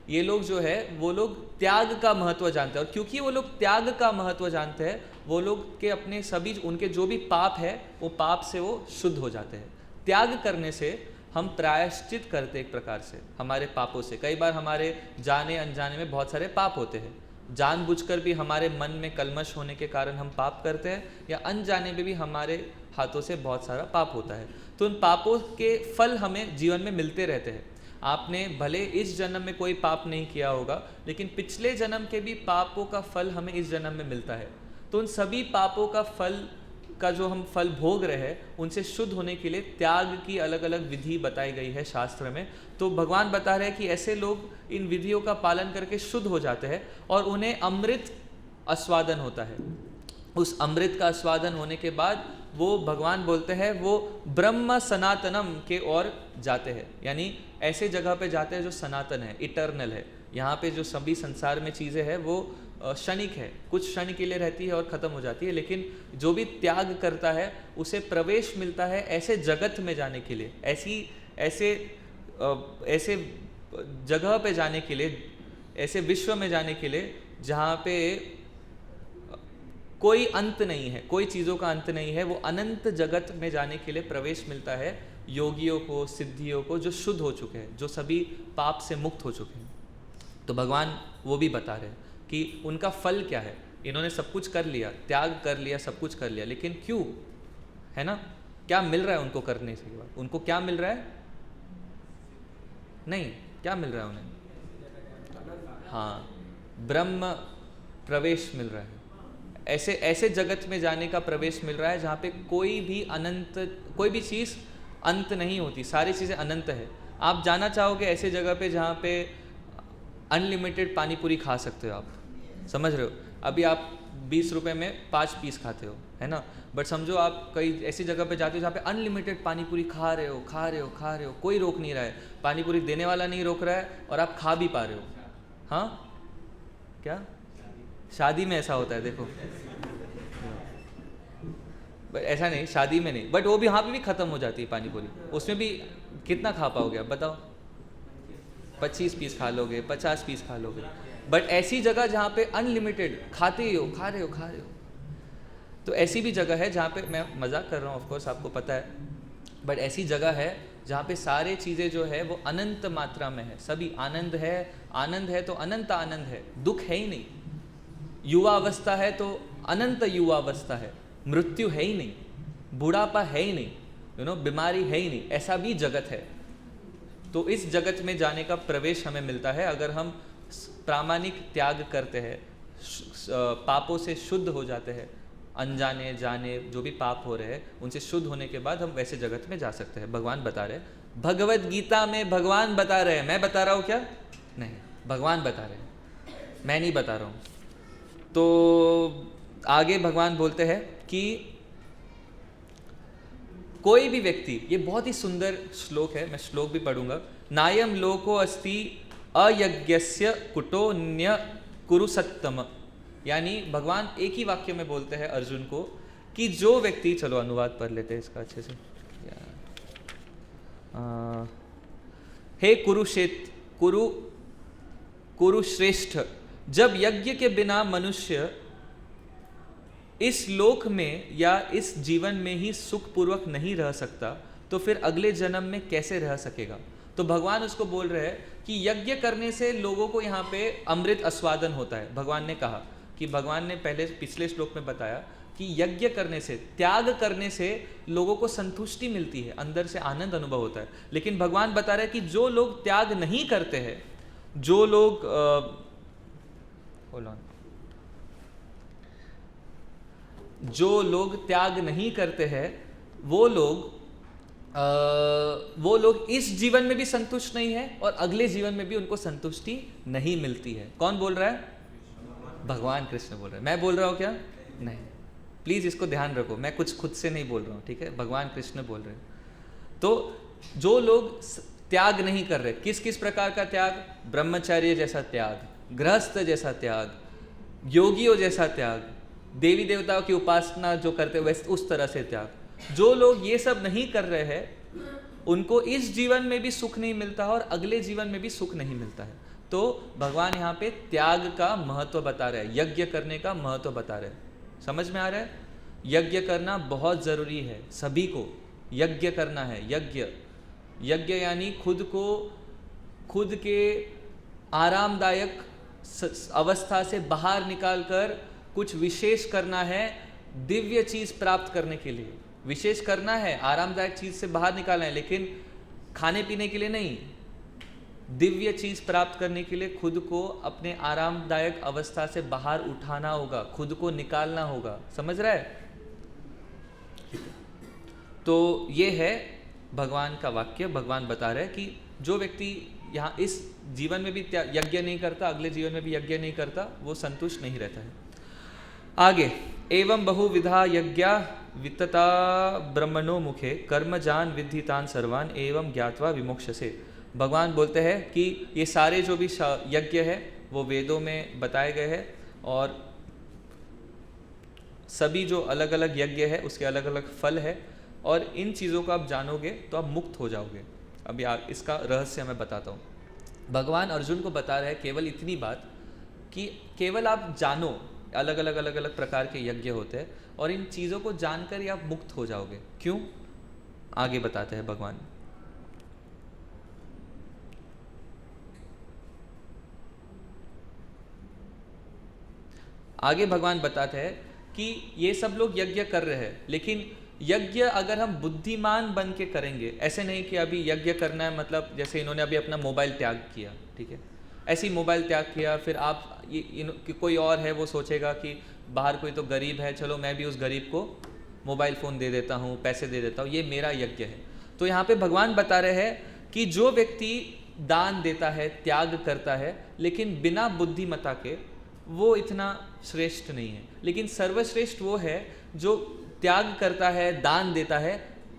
ये लोग जो है वो लोग त्याग का महत्व जानते हैं। और क्योंकि वो लोग त्याग का महत्व जानते हैं, वो लोग के अपने सभी उनके जो भी पाप है वो पाप से वो शुद्ध हो जाते हैं। त्याग करने से हम प्रायश्चित करते एक प्रकार से हमारे पापों से। कई बार हमारे जाने अनजाने में बहुत सारे पाप होते हैं, जानबूझकर भी हमारे मन में कलमश होने के कारण हम पाप करते हैं, या अनजाने में भी हमारे हाथों से बहुत सारा पाप होता है। तो उन पापों के फल हमें जीवन में मिलते रहते हैं। आपने भले इस जन्म में कोई पाप नहीं किया होगा, लेकिन पिछले जन्म के भी पापों का फल हमें इस जन्म में मिलता है। तो उन सभी पापों का फल का जो हम फल भोग रहे हैं, उनसे शुद्ध होने के लिए त्याग की अलग अलग विधि बताई गई है शास्त्र में। तो भगवान बता रहे हैं कि ऐसे लोग इन विधियों का पालन करके शुद्ध हो जाते हैं, और उन्हें अमृत आस्वादन होता है। उस अमृत का आस्वादन होने के बाद वो, भगवान बोलते हैं, वो ब्रह्म सनातनम के ओर जाते हैं। यानी ऐसे जगह पे जाते हैं जो सनातन है, इटर्नल है। यहाँ पे जो सभी संसार में चीज़ें हैं वो क्षणिक है, कुछ क्षण के लिए रहती है और ख़त्म हो जाती है। लेकिन जो भी त्याग करता है उसे प्रवेश मिलता है ऐसे जगत में जाने के लिए, ऐसे जगह पे जाने के लिए, ऐसे विश्व में जाने के लिए जहाँ पे कोई अंत नहीं है, कोई चीज़ों का अंत नहीं है। वो अनंत जगत में जाने के लिए प्रवेश मिलता है योगियों को, सिद्धियों को, जो शुद्ध हो चुके हैं, जो सभी पाप से मुक्त हो चुके हैं। तो भगवान वो भी बता रहे हैं कि उनका फल क्या है। इन्होंने सब कुछ कर लिया, त्याग कर लिया, सब कुछ कर लिया, लेकिन क्यों, है ना, क्या मिल रहा है उनको करने से बाद? उनको क्या मिल रहा है? नहीं, क्या मिल रहा है उन्हें? हाँ, ब्रह्म प्रवेश मिल रहा है। ऐसे जगत में जाने का प्रवेश मिल रहा है जहाँ पे कोई भी अनंत, कोई भी चीज़ अंत नहीं होती, सारी चीज़ें अनंत है। आप जाना चाहोगे ऐसे जगह पे जहाँ पे अनलिमिटेड पानी पूरी खा सकते हो, आप समझ रहे हो? अभी आप 20 रुपये में 5 पीस खाते हो, है ना, बट समझो आप कई ऐसी जगह पे जाते हो जहाँ पे अनलिमिटेड पानी पूरी खा रहे हो, कोई रोक नहीं रहा है, पानी पूरी देने वाला नहीं रोक रहा है, और आप खा भी पा रहे हो। हाँ, क्या शादी में ऐसा होता है? देखो, बट ऐसा नहीं, शादी में नहीं, बट वो भी वहाँ पे भी ख़त्म हो जाती है पानी पूरी, उसमें भी कितना खा पाओगे आप बताओ? 25 पीस खा लोगे, 50 पीस खा लोगे। बट ऐसी जगह जहाँ पे अनलिमिटेड खाते ही हो, खा रहे हो। तो ऐसी भी जगह है जहाँ पे, मैं मजाक कर रहा हूँ ऑफ कोर्स, आपको पता है, बट ऐसी जगह है जहाँ पे सारे चीज़ें जो है वो अनंत मात्रा में है, सभी आनंद है तो अनंत आनंद है, दुख है ही नहीं। युवा अवस्था है तो अनंत युवा अवस्था है, मृत्यु है ही नहीं, बुढ़ापा है ही नहीं, बीमारी है ही नहीं, ऐसा भी जगत है। तो इस जगत में जाने का प्रवेश हमें मिलता है अगर हम प्रामाणिक त्याग करते हैं, पापों से शुद्ध हो जाते हैं, अनजाने जाने जो भी पाप हो रहे हैं उनसे शुद्ध होने के बाद हम वैसे जगत में जा सकते हैं। भगवान बता रहे हैं, भगवत गीता में भगवान बता रहे हैं, मैं बता रहा हूँ क्या? नहीं, भगवान बता रहे हैं, मैं नहीं बता रहा हूँ। तो आगे भगवान बोलते हैं कि कोई भी व्यक्ति, ये बहुत ही सुंदर श्लोक है, मैं श्लोक भी पढ़ूंगा। नायम लोको अस्ति अयज्ञस्य कुटोन्य कुरु सत्तम, यानी भगवान एक ही वाक्य में बोलते हैं अर्जुन को कि जो व्यक्ति, चलो अनुवाद पढ़ लेते हैं इसका अच्छे से। हे कुरुश्रेष्ठ, जब यज्ञ के बिना मनुष्य इस लोक में या इस जीवन में ही सुखपूर्वक नहीं रह सकता तो फिर अगले जन्म में कैसे रह सकेगा? तो भगवान उसको बोल रहे हैं कि यज्ञ करने से लोगों को यहाँ पे अमृत आस्वादन होता है। भगवान ने कहा कि, भगवान ने पहले पिछले श्लोक में बताया कि यज्ञ करने से, त्याग करने से लोगों को संतुष्टि मिलती है, अंदर से आनंद अनुभव होता है। लेकिन भगवान बता रहे हैं कि जो लोग त्याग नहीं करते हैं, जो लोग त्याग नहीं करते हैं, वो लोग इस जीवन में भी संतुष्ट नहीं है और अगले जीवन में भी उनको संतुष्टि नहीं मिलती है। कौन बोल रहा है? भगवान कृष्ण बोल रहे हैं। मैं बोल रहा हूँ क्या? नहीं, प्लीज इसको ध्यान रखो, मैं कुछ खुद से नहीं बोल रहा हूँ, ठीक है? भगवान कृष्ण बोल रहे हैं। तो जो लोग त्याग नहीं कर रहे, किस किस प्रकार का त्याग? ब्रह्मचर्य जैसा त्याग, गृहस्थ जैसा त्याग, योगियों जैसा त्याग, देवी देवताओं की उपासना जो करते हैं वैसे उस तरह से त्याग। जो लोग ये सब नहीं कर रहे हैं उनको इस जीवन में भी सुख नहीं मिलता है और अगले जीवन में भी सुख नहीं मिलता है। तो भगवान यहाँ पे त्याग का महत्व बता रहे हैं, यज्ञ करने का महत्व बता रहे हैं। समझ में आ रहा है? यज्ञ करना बहुत जरूरी है, सभी को यज्ञ करना है। यज्ञ यानी खुद के आरामदायक अवस्था से बाहर निकालकर कुछ विशेष करना है, दिव्य चीज प्राप्त करने के लिए विशेष करना है, आरामदायक चीज से बाहर निकालना है, लेकिन खाने पीने के लिए नहीं, दिव्य चीज प्राप्त करने के लिए खुद को अपने आरामदायक अवस्था से बाहर उठाना होगा, खुद को निकालना होगा। समझ रहा है? तो ये है भगवान का वाक्य। भगवान बता रहे हैं कि जो व्यक्ति यहाँ इस जीवन में भी यज्ञ नहीं करता, अगले जीवन में भी यज्ञ नहीं करता, वो संतुष्ट नहीं रहता है। आगे, एवं बहुविधा यज्ञा वित्तता ब्रह्मणो मुखे कर्मजान विद्धितान सर्वान एवं ज्ञात्वा विमोक्षसे। भगवान बोलते हैं कि ये सारे जो भी यज्ञ है वो वेदों में बताए गए हैं और सभी जो अलग अलग यज्ञ है उसके अलग अलग फल है और इन चीज़ों को आप जानोगे तो आप मुक्त हो जाओगे। अभी इसका रहस्य मैं बताता हूँ। भगवान अर्जुन को बता रहे हैं केवल इतनी बात कि केवल आप जानो अलग अलग प्रकार के यज्ञ होते हैं और इन चीज़ों को जानकर ही आप मुक्त हो जाओगे। क्यों? आगे बताते हैं भगवान। आगे भगवान बताते हैं कि ये सब लोग यज्ञ कर रहे हैं, लेकिन यज्ञ अगर हम बुद्धिमान बन के करेंगे, ऐसे नहीं कि अभी यज्ञ करना है मतलब जैसे इन्होंने अभी अपना मोबाइल त्याग किया, ठीक है, ऐसे ही मोबाइल त्याग किया, फिर आप कोई और है वो सोचेगा कि बाहर कोई तो गरीब है, चलो मैं भी उस गरीब को मोबाइल फ़ोन दे देता हूँ, पैसे दे देता हूँ, ये मेरा यज्ञ है। तो यहाँ पे भगवान बता रहे हैं कि जो व्यक्ति दान देता है, त्याग करता है, लेकिन बिना बुद्धिमता के, वो इतना श्रेष्ठ नहीं है। लेकिन सर्वश्रेष्ठ वो है जो त्याग करता है, दान देता है,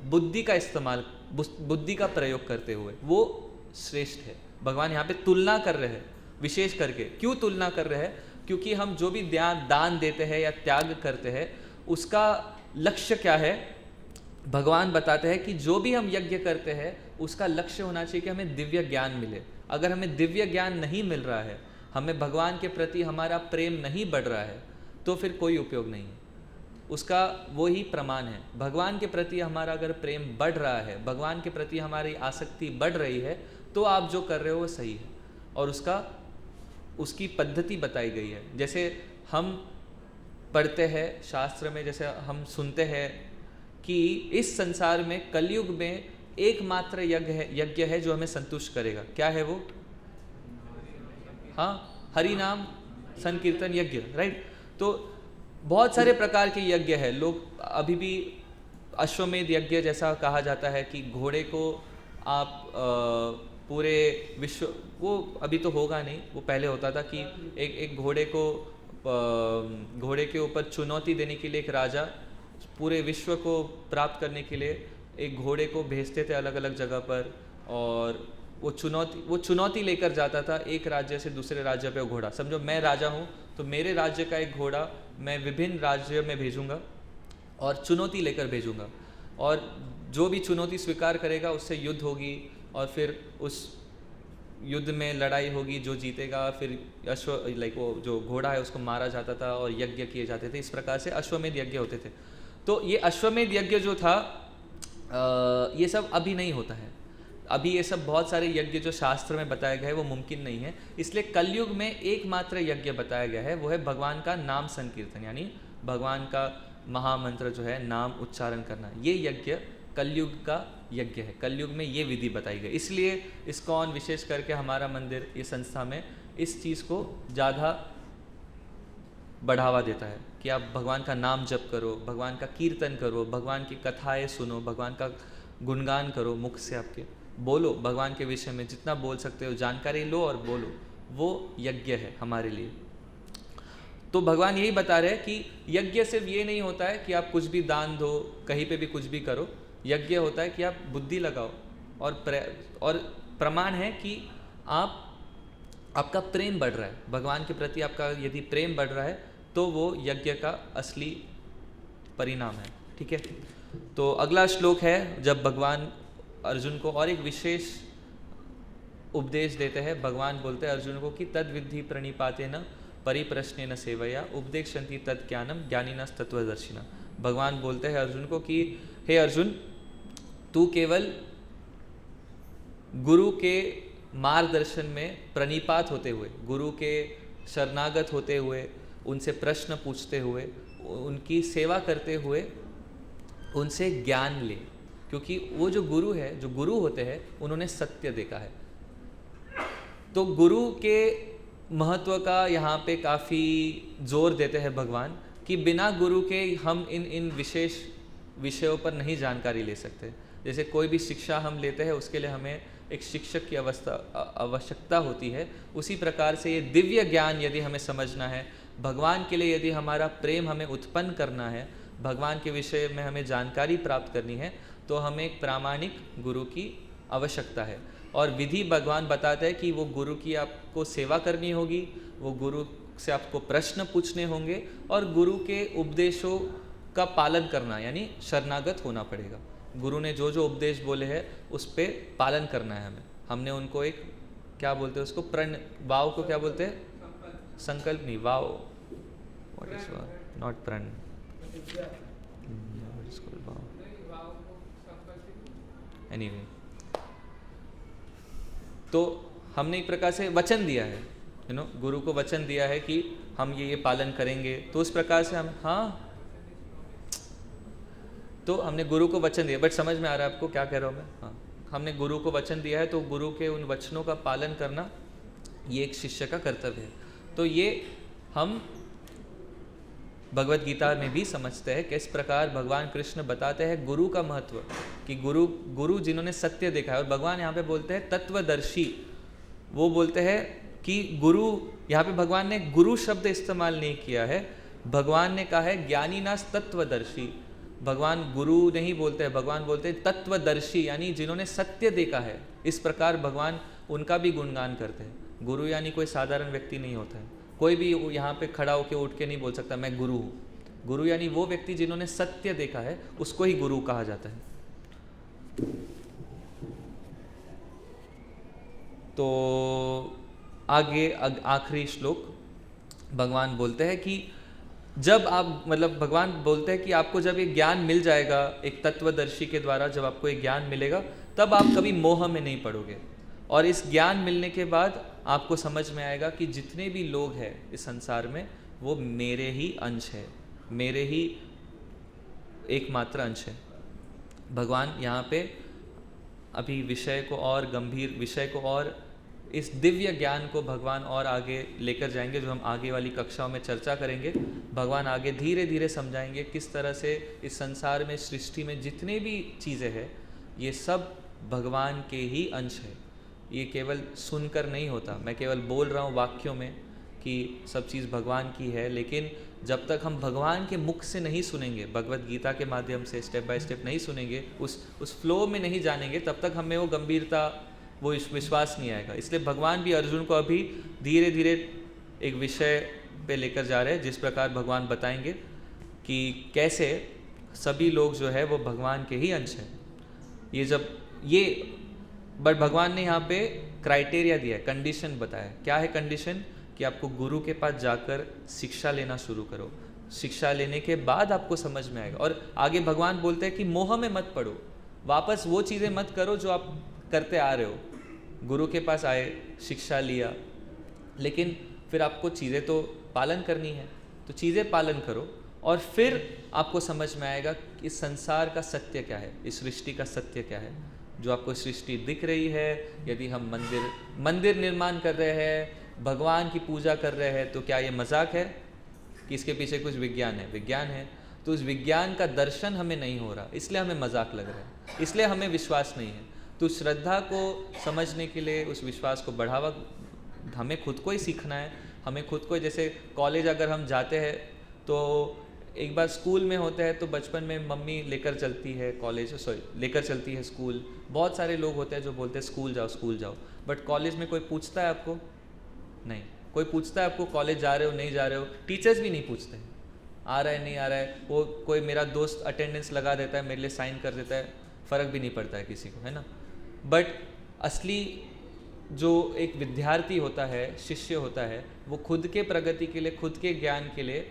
बुद्धि का इस्तेमाल, बुद्धि का प्रयोग करते हुए, वो श्रेष्ठ है। भगवान यहाँ पे तुलना कर रहे हैं, विशेष करके क्यों तुलना कर रहे हैं? क्योंकि हम जो भी दान देते हैं या त्याग करते हैं उसका लक्ष्य क्या है? भगवान बताते हैं कि जो भी हम यज्ञ करते हैं उसका लक्ष्य होना चाहिए कि हमें दिव्य ज्ञान मिले। अगर हमें दिव्य ज्ञान नहीं मिल रहा है, हमें भगवान के प्रति हमारा प्रेम नहीं बढ़ रहा है, तो फिर कोई उपयोग नहीं है। उसका वो ही प्रमाण है। भगवान के प्रति हमारा अगर प्रेम बढ़ रहा है, भगवान के प्रति हमारी आसक्ति बढ़ रही है, तो आप जो कर रहे हो वो सही है। और उसकी पद्धति बताई गई है। जैसे हम पढ़ते हैं शास्त्र में, जैसे हम सुनते हैं कि इस संसार में कलयुग में एकमात्र यज्ञ है जो हमें संतुष्ट करेगा। क्या है वो? हाँ, हरि नाम संकीर्तन यज्ञ, राइट। तो बहुत सारे प्रकार के यज्ञ है। लोग अभी भी अश्वमेध यज्ञ जैसा कहा जाता है कि घोड़े को आप पूरे विश्व, वो अभी तो होगा नहीं, वो पहले होता था कि एक घोड़े को घोड़े के ऊपर चुनौती देने के लिए एक राजा पूरे विश्व को प्राप्त करने के लिए एक घोड़े को भेजते थे अलग अलग जगह पर, और वो चुनौती लेकर जाता था एक राज्य से दूसरे राज्य पे। घोड़ा, समझो मैं राजा हूँ तो मेरे राज्य का एक घोड़ा मैं विभिन्न राज्यों में भेजूंगा और चुनौती लेकर भेजूंगा, और जो भी चुनौती स्वीकार करेगा उससे युद्ध होगी, और फिर उस युद्ध में लड़ाई होगी, जो जीतेगा फिर वो जो घोड़ा है उसको मारा जाता था और यज्ञ किए जाते थे। इस प्रकार से अश्वमेध यज्ञ होते थे। तो ये अश्वमेध यज्ञ जो था, ये सब अभी नहीं होता है। अभी ये सब बहुत सारे यज्ञ जो शास्त्र में बताया गया है वो मुमकिन नहीं है। इसलिए कलयुग में एकमात्र यज्ञ बताया गया है, वो है भगवान का नाम संकीर्तन, यानी भगवान का महामंत्र जो है नाम उच्चारण करना। ये यज्ञ कलयुग का यज्ञ है। कलयुग में ये विधि बताई गई। इसलिए इस्कॉन, विशेष करके हमारा मंदिर, ये संस्था में इस चीज़ को ज़्यादा बढ़ावा देता है कि आप भगवान का नाम जप करो, भगवान का कीर्तन करो, भगवान की कथाएं सुनो, भगवान का गुणगान करो, मुख से आपके बोलो, भगवान के विषय में जितना बोल सकते हो जानकारी लो और बोलो। वो यज्ञ है हमारे लिए। तो भगवान यही बता रहे हैं कि यज्ञ सिर्फ ये नहीं होता है कि आप कुछ भी दान दो, कहीं पे भी कुछ भी करो। यज्ञ होता है कि आप बुद्धि लगाओ, और प्रमाण है कि आपका प्रेम बढ़ रहा है भगवान के प्रति। आपका यदि प्रेम बढ़ रहा है तो वो यज्ञ का असली परिणाम है। ठीक है। तो अगला श्लोक है, जब भगवान अर्जुन को और एक विशेष उपदेश देते हैं। भगवान बोलते हैं अर्जुन को कि तद विद्धि प्रणिपातेन परिप्रश्नेन सेवया उपदेक्षन्ति तद ज्ञानम ज्ञानिनस् तत्वदर्शिनः। भगवान बोलते हैं अर्जुन को कि हे अर्जुन, तू केवल गुरु के मार्गदर्शन में प्रणिपात होते हुए, गुरु के शरणागत होते हुए, उनसे प्रश्न पूछते हुए, उनकी सेवा करते हुए उनसे ज्ञान ले। क्योंकि वो जो गुरु है, जो गुरु होते हैं, उन्होंने सत्य देखा है। तो गुरु के महत्व का यहाँ पे काफ़ी जोर देते हैं भगवान कि बिना गुरु के हम इन विशेष विषयों पर नहीं जानकारी ले सकते। जैसे कोई भी शिक्षा हम लेते हैं उसके लिए हमें एक शिक्षक की आवश्यकता होती है। उसी प्रकार से ये दिव्य ज्ञान यदि हमें समझना है, भगवान के लिए यदि हमारा प्रेम हमें उत्पन्न करना है, भगवान के विषय में हमें जानकारी प्राप्त करनी है, तो हमें एक प्रामाणिक गुरु की आवश्यकता है। और विधि भगवान बताते हैं कि वो गुरु की आपको सेवा करनी होगी, वो गुरु से आपको प्रश्न पूछने होंगे, और गुरु के उपदेशों का पालन करना, यानी शरणागत होना पड़ेगा। गुरु ने जो जो उपदेश बोले हैं उस पर पालन करना है हमें। हमने उनको एक क्या बोलते हैं उसको, वाव को क्या बोलते हैं? संकल्प नहीं, वाव, व्हाट इज वाव? नॉट प्रण, एनीवे। तो हमने एक प्रकार से वचन दिया है, गुरु को वचन दिया है कि हम ये पालन करेंगे। तो उस प्रकार से हम, हाँ, तो हमने गुरु को वचन दिया। बट समझ में आ रहा है आपको क्या कह रहा हूँ मैं? हाँ, हमने गुरु को वचन दिया है, तो गुरु के उन वचनों का पालन करना ये एक शिष्य का कर्तव्य है। तो ये हम भगवत गीता में भी समझते हैं कि इस प्रकार भगवान कृष्ण बताते हैं गुरु का महत्व, कि गुरु जिन्होंने सत्य देखा है। और भगवान यहाँ पे बोलते हैं तत्वदर्शी। वो बोलते हैं कि गुरु, यहाँ पे भगवान ने गुरु शब्द इस्तेमाल नहीं किया है, भगवान ने कहा है ज्ञानीनास तत्वदर्शी। भगवान गुरु नहीं बोलते हैं, भगवान बोलते हैं तत्वदर्शी, यानी जिन्होंने सत्य देखा है। इस प्रकार भगवान उनका भी गुणगान करते हैं। गुरु यानी कोई साधारण व्यक्ति नहीं होता है। कोई भी यहाँ पे खड़ा होकर उठ के नहीं बोल सकता मैं गुरु हूँ। गुरु यानी वो व्यक्ति जिन्होंने सत्य देखा है, उसको ही गुरु कहा जाता है। तो आगे आखिरी श्लोक भगवान बोलते हैं कि जब आप मतलब भगवान बोलते हैं कि आपको जब ये ज्ञान मिल जाएगा, एक तत्वदर्शी के द्वारा जब आपको एक ज्ञान मिलेगा, तब आप कभी मोह में नहीं पड़ोगे। और इस ज्ञान मिलने के बाद आपको समझ में आएगा कि जितने भी लोग हैं इस संसार में वो मेरे ही अंश है, मेरे ही एकमात्र अंश है। भगवान यहाँ पे अभी विषय को और गंभीर विषय को और इस दिव्य ज्ञान को भगवान और आगे लेकर जाएंगे, जो हम आगे वाली कक्षाओं में चर्चा करेंगे। भगवान आगे धीरे धीरे समझाएंगे किस तरह से इस संसार में, सृष्टि में जितने भी चीज़ें हैं ये सब भगवान के ही अंश है। ये केवल सुनकर नहीं होता, मैं केवल बोल रहा हूँ वाक्यों में कि सब चीज़ भगवान की है, लेकिन जब तक हम भगवान के मुख से नहीं सुनेंगे, भगवत गीता के माध्यम से स्टेप बाय स्टेप नहीं सुनेंगे, उस फ्लो में नहीं जानेंगे, तब तक हमें वो गंभीरता, वो विश्वास नहीं आएगा। इसलिए भगवान भी अर्जुन को अभी धीरे धीरे एक विषय पे लेकर जा रहे हैं, जिस प्रकार भगवान बताएंगे कि कैसे सभी लोग जो है वो भगवान के ही अंश हैं। बट भगवान ने यहाँ पे क्राइटेरिया दिया है, कंडीशन बताया। क्या है कंडीशन? कि आपको गुरु के पास जाकर शिक्षा लेना शुरू करो, शिक्षा लेने के बाद आपको समझ में आएगा। और आगे भगवान बोलते हैं कि मोह में मत पड़ो, वापस वो चीज़ें मत करो जो आप करते आ रहे हो। गुरु के पास आए, शिक्षा लिया, लेकिन फिर आपको चीज़ें तो पालन करनी है, तो चीज़ें पालन करो और फिर आपको समझ में आएगा कि इस संसार का सत्य क्या है, इस सृष्टि का सत्य क्या है। जो आपको सृष्टि दिख रही है, यदि हम मंदिर निर्माण कर रहे हैं, भगवान की पूजा कर रहे हैं, तो क्या ये मजाक है कि इसके पीछे कुछ विज्ञान है? विज्ञान है। तो उस विज्ञान का दर्शन हमें नहीं हो रहा, इसलिए हमें मजाक लग रहा है, इसलिए हमें विश्वास नहीं है। तो श्रद्धा को समझने के लिए, उस विश्वास को बढ़ावा, हमें खुद को ही सीखना है। हमें खुद को, जैसे कॉलेज अगर हम जाते हैं तो एक बार स्कूल में होते हैं तो बचपन में मम्मी लेकर चलती है लेकर चलती है स्कूल। बहुत सारे लोग होते हैं जो बोलते हैं स्कूल जाओ स्कूल जाओ, बट कॉलेज में कोई पूछता है आपको? नहीं, कोई पूछता है आपको कॉलेज जा रहे हो नहीं जा रहे हो? टीचर्स भी नहीं पूछते हैं आ रहा है नहीं आ रहा है। वो कोई मेरा दोस्त अटेंडेंस लगा देता है, मेरे लिए साइन कर देता है, फ़र्क भी नहीं पड़ता है किसी को, है ना। बट असली जो एक विद्यार्थी होता है, शिष्य होता है, वो खुद के प्रगति के लिए, खुद के ज्ञान के लिए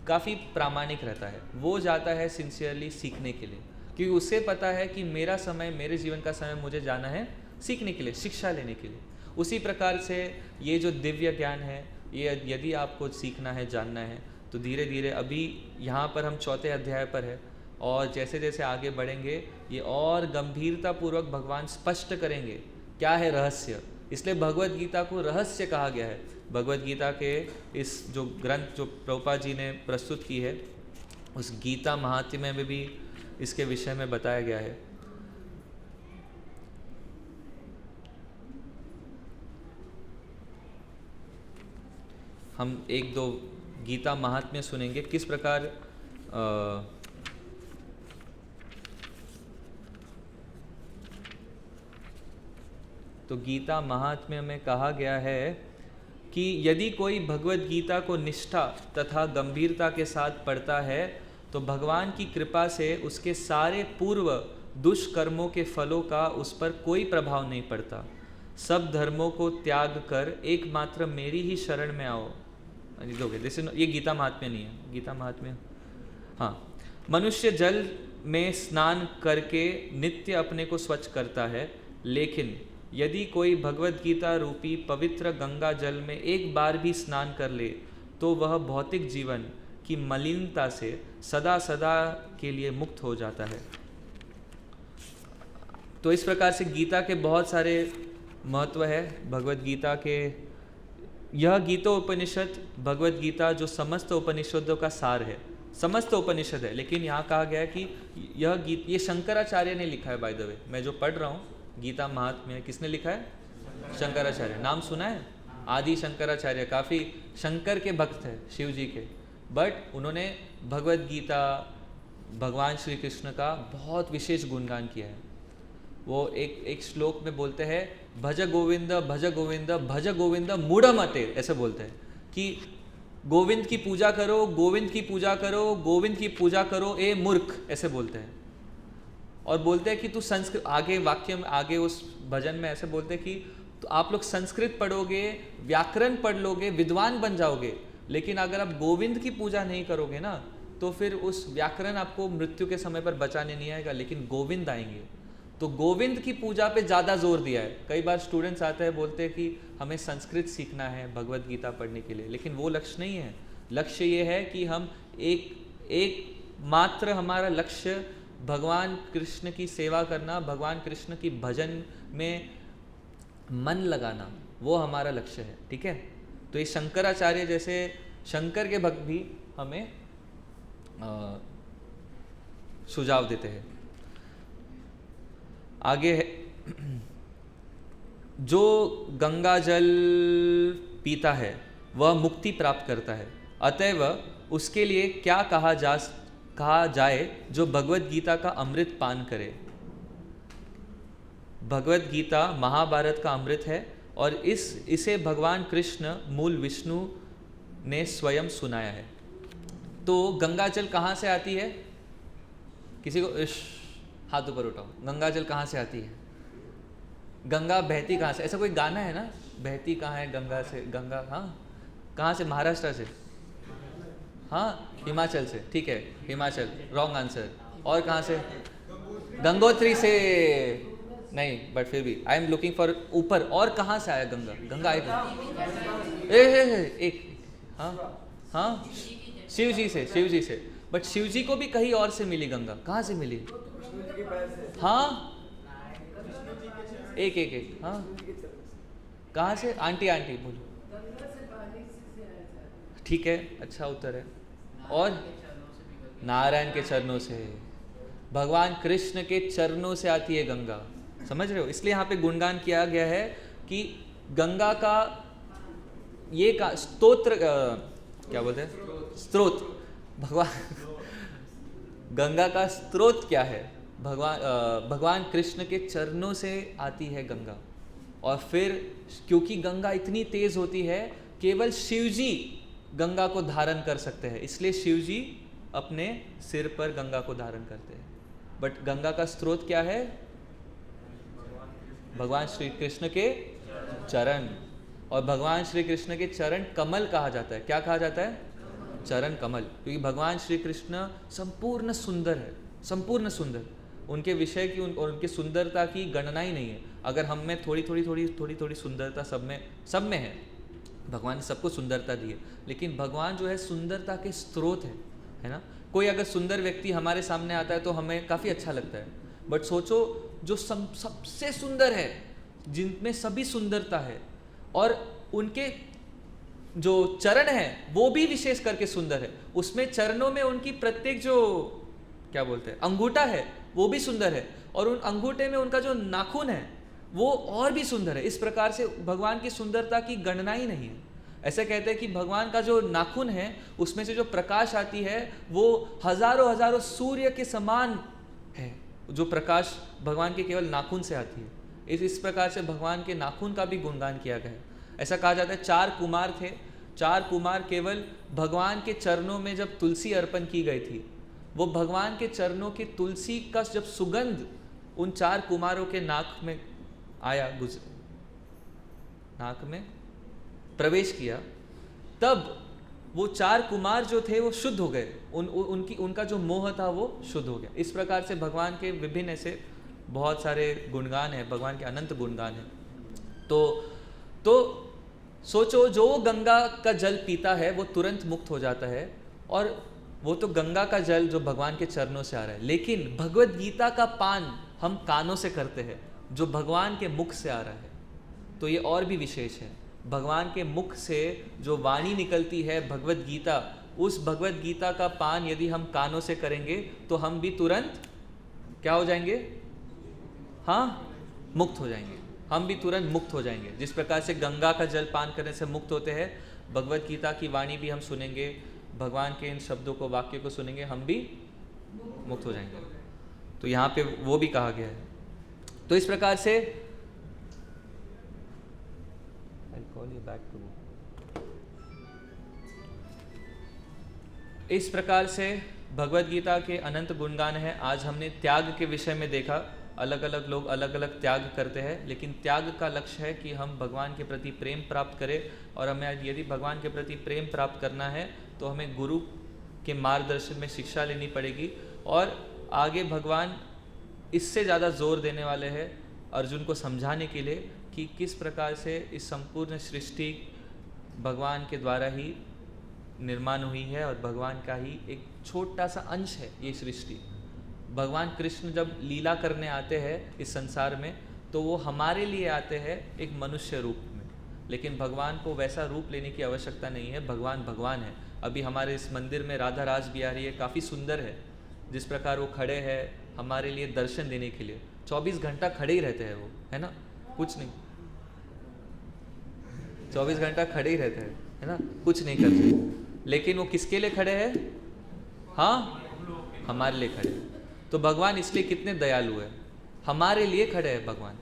काफ़ी प्रामाणिक रहता है। वो जाता है सिंसियरली सीखने के लिए, क्योंकि उसे पता है कि मेरा समय, मेरे जीवन का समय मुझे जाना है सीखने के लिए, शिक्षा लेने के लिए। उसी प्रकार से ये जो दिव्य ज्ञान है, ये यदि आपको सीखना है, जानना है, तो धीरे धीरे, अभी यहाँ पर हम 4थे अध्याय पर है, और जैसे जैसे आगे बढ़ेंगे ये और गंभीरतापूर्वक भगवान स्पष्ट करेंगे क्या है रहस्य। इसलिए भगवत गीता को रहस्य कहा गया है। भगवत गीता के इस जो ग्रंथ जो प्रभुपाद जी ने प्रस्तुत की है, उस गीता महात्म्य में भी इसके विषय में बताया गया है। हम एक दो गीता महात्म्य सुनेंगे, किस प्रकार तो गीता महात्म्य में कहा गया है कि यदि कोई भगवत गीता को निष्ठा तथा गंभीरता के साथ पढ़ता है तो भगवान की कृपा से उसके सारे पूर्व दुष्कर्मों के फलों का उस पर कोई प्रभाव नहीं पड़ता। सब धर्मों को त्याग कर एकमात्र मेरी ही शरण में आओ। ये गीता महात्म्य नहीं है, गीता महात्म्य हाँ। मनुष्य जल में स्नान करके नित्य अपने को स्वच्छ करता है, लेकिन यदि कोई भगवत गीता रूपी पवित्र गंगा जल में एक बार भी स्नान कर ले तो वह भौतिक जीवन की मलिनता से सदा सदा के लिए मुक्त हो जाता है। तो इस प्रकार से गीता के बहुत सारे महत्व है। भगवत गीता के यह गीतोपनिषद, भगवत गीता जो समस्त उपनिषदों का सार है, समस्त उपनिषद है, लेकिन यहाँ कहा गया है कि ये शंकराचार्य ने लिखा है। बाय द वे, मैं जो पढ़ रहा हूँ गीता महात्म्य, किसने लिखा है? शंकराचार्य। नाम सुना है? आदि शंकराचार्य, काफ़ी शंकर के भक्त हैं, शिव जी के, बट उन्होंने भगवत गीता, भगवान श्री कृष्ण का बहुत विशेष गुणगान किया है। वो एक श्लोक में बोलते हैं, भज गोविंद भज गोविंद भज गोविंद मूढ़मते, ऐसे बोलते हैं कि गोविंद की पूजा करो, गोविंद की पूजा करो, गोविंद की पूजा करो ए मूर्ख, ऐसे बोलते हैं। और बोलते हैं कि तू संस्कृत, आगे वाक्य में, आगे उस भजन में ऐसे बोलते हैं कि तो आप लोग संस्कृत पढ़ोगे, व्याकरण पढ़ लोगे, विद्वान बन जाओगे, लेकिन अगर आप गोविंद की पूजा नहीं करोगे ना, तो फिर उस व्याकरण आपको मृत्यु के समय पर बचाने नहीं आएगा, लेकिन गोविंद आएंगे। तो गोविंद की पूजा पे ज़्यादा जोर दिया है। कई बार स्टूडेंट्स आते हैं, बोलते हैं कि हमें संस्कृत सीखना है भगवत गीता पढ़ने के लिए, लेकिन वो लक्ष्य नहीं है। लक्ष्य ये है कि हम एक मात्र हमारा लक्ष्य भगवान कृष्ण की सेवा करना, भगवान कृष्ण की भजन में मन लगाना, वो हमारा लक्ष्य है। ठीक है, तो ये शंकराचार्य जैसे शंकर के भक्त भी हमें सुझाव देते हैं। आगे है, जो गंगा जल पीता है वह मुक्ति प्राप्त करता है, अतएव उसके लिए क्या कहा जाए जो भगवत गीता का अमृत पान करे। भगवत गीता महाभारत का अमृत है और इसे भगवान कृष्ण मूल विष्णु ने स्वयं सुनाया है। तो गंगा जल कहाँ से आती है? किसी को हाथ ऊपर उठाओ। गंगा जल कहाँ से आती है? गंगा बहती कहाँ से? ऐसा कोई गाना है ना, बहती कहाँ है गंगा से? गंगा, हाँ, कहाँ से? महाराष्ट्र से? हाँ, हिमाचल से। ठीक है, हिमाचल रॉन्ग आंसर। और कहाँ से? गंगोत्री से नहीं, बट फिर भी आई एम लुकिंग फॉर ऊपर। और कहाँ से आया गंगा? गंगा एक हाँ, शिव जी से, शिव जी से। बट शिव जी को भी कहीं और से मिली गंगा। कहाँ से मिली? हाँ, एक हाँ, कहाँ से? आंटी बोलो। ठीक है, अच्छा उत्तर है। और नारायण के चरणों से, भगवान कृष्ण के चरणों से आती है गंगा। समझ रहे हो? इसलिए यहाँ पे गुणगान किया गया है कि गंगा का ये का स्तोत्र, क्या बोलते हैं, स्त्रोत। भगवान गंगा का स्त्रोत क्या है? भगवान कृष्ण के चरणों से आती है गंगा। और फिर क्योंकि गंगा इतनी तेज होती है, केवल शिवजी गंगा को धारण कर सकते हैं, इसलिए शिवजी अपने सिर पर गंगा को धारण करते हैं। बट गंगा का स्रोत क्या है? भगवान श्री कृष्ण के चरण। और भगवान श्री कृष्ण के चरण कमल कहा जाता है। क्या कहा जाता है? चरण कमल। क्योंकि भगवान श्री कृष्ण संपूर्ण सुंदर है, संपूर्ण सुंदर। उनके विषय की और उनकी सुंदरता की गणना ही नहीं है। अगर हम में थोड़ी सुंदरता सब में है, भगवान ने सबको सुंदरता दी है, लेकिन भगवान जो है सुंदरता के स्रोत है ना। कोई अगर सुंदर व्यक्ति हमारे सामने आता है तो हमें काफ़ी अच्छा लगता है, बट सोचो जो सबसे सुंदर है, जिनमें सभी सुंदरता है, और उनके जो चरण है वो भी विशेष करके सुंदर है। उसमें चरणों में उनकी प्रत्येक जो क्या बोलते हैं अंगूठा है वो भी सुंदर है, और उन अंगूठे में उनका जो नाखून है वो और भी सुंदर है। इस प्रकार से भगवान की सुंदरता की गणना ही नहीं है। ऐसे कहते हैं कि भगवान का जो नाखून है उसमें से जो प्रकाश आती है वो हजारों सूर्य के समान है, जो प्रकाश भगवान के केवल नाखून से आती है। इस प्रकार से भगवान के नाखून का भी गुणगान किया गया है। ऐसा कहा जाता है 4 कुमार थे, 4 कुमार केवल भगवान के चरणों में जब तुलसी अर्पण की गई थी, वो भगवान के चरणों की तुलसी का जब सुगंध उन 4 कुमारों के नाक में आया, नाक में प्रवेश किया, तब वो 4 कुमार जो थे वो शुद्ध हो गए। उनका जो मोह था वो शुद्ध हो गया। इस प्रकार से भगवान के विभिन्न ऐसे बहुत सारे गुणगान हैं, भगवान के अनंत गुणगान हैं। तो सोचो, जो गंगा का जल पीता है वो तुरंत मुक्त हो जाता है, और वो तो गंगा का जल जो भगवान के चरणों से आ रहा है। लेकिन भगवत गीता का पान हम कानों से करते हैं, जो भगवान के मुख से आ रहा है, तो ये और भी विशेष है। भगवान के मुख से जो वाणी निकलती है भगवत गीता, उस भगवत गीता का पान यदि हम कानों से करेंगे तो हम भी तुरंत क्या हो जाएंगे? हाँ, मुक्त हो जाएंगे। हम भी तुरंत मुक्त हो जाएंगे। जिस प्रकार से गंगा का जल पान करने से मुक्त होते हैं, भगवत गीता की वाणी भी हम सुनेंगे, भगवान के इन शब्दों को, वाक्य को सुनेंगे, हम भी मुक्त हो जाएंगे। तो यहाँ पे वो भी कहा गया है। तो इस प्रकार से भगवत गीता के अनंत गुणगान है। आज हमने त्याग के विषय में देखा अलग अलग लोग अलग अलग त्याग करते हैं, लेकिन त्याग का लक्ष्य है कि हम भगवान के प्रति प्रेम प्राप्त करें। और हमें यदि भगवान के प्रति प्रेम प्राप्त करना है तो हमें गुरु के मार्गदर्शन में शिक्षा लेनी पड़ेगी। और आगे भगवान इससे ज़्यादा जोर देने वाले हैं अर्जुन को समझाने के लिए कि किस प्रकार से इस संपूर्ण सृष्टि भगवान के द्वारा ही निर्माण हुई है और भगवान का ही एक छोटा सा अंश है ये सृष्टि। भगवान कृष्ण जब लीला करने आते हैं इस संसार में तो वो हमारे लिए आते हैं एक मनुष्य रूप में, लेकिन भगवान को वैसा रूप लेने की आवश्यकता नहीं है। भगवान भगवान है। अभी हमारे इस मंदिर में राधा रास भी आ रही है, काफ़ी सुंदर है। जिस प्रकार वो खड़े हैं हमारे लिए दर्शन देने के लिए, 24 घंटा खड़े ही रहते हैं वो, है ना, कुछ नहीं, 24 घंटा खड़े ही रहते हैं, है ना, कुछ नहीं करते। लेकिन वो किसके लिए खड़े हैं? हाँ, हमारे लिए खड़े हैं। तो भगवान इसलिए कितने दयालु है, हमारे लिए खड़े हैं भगवान।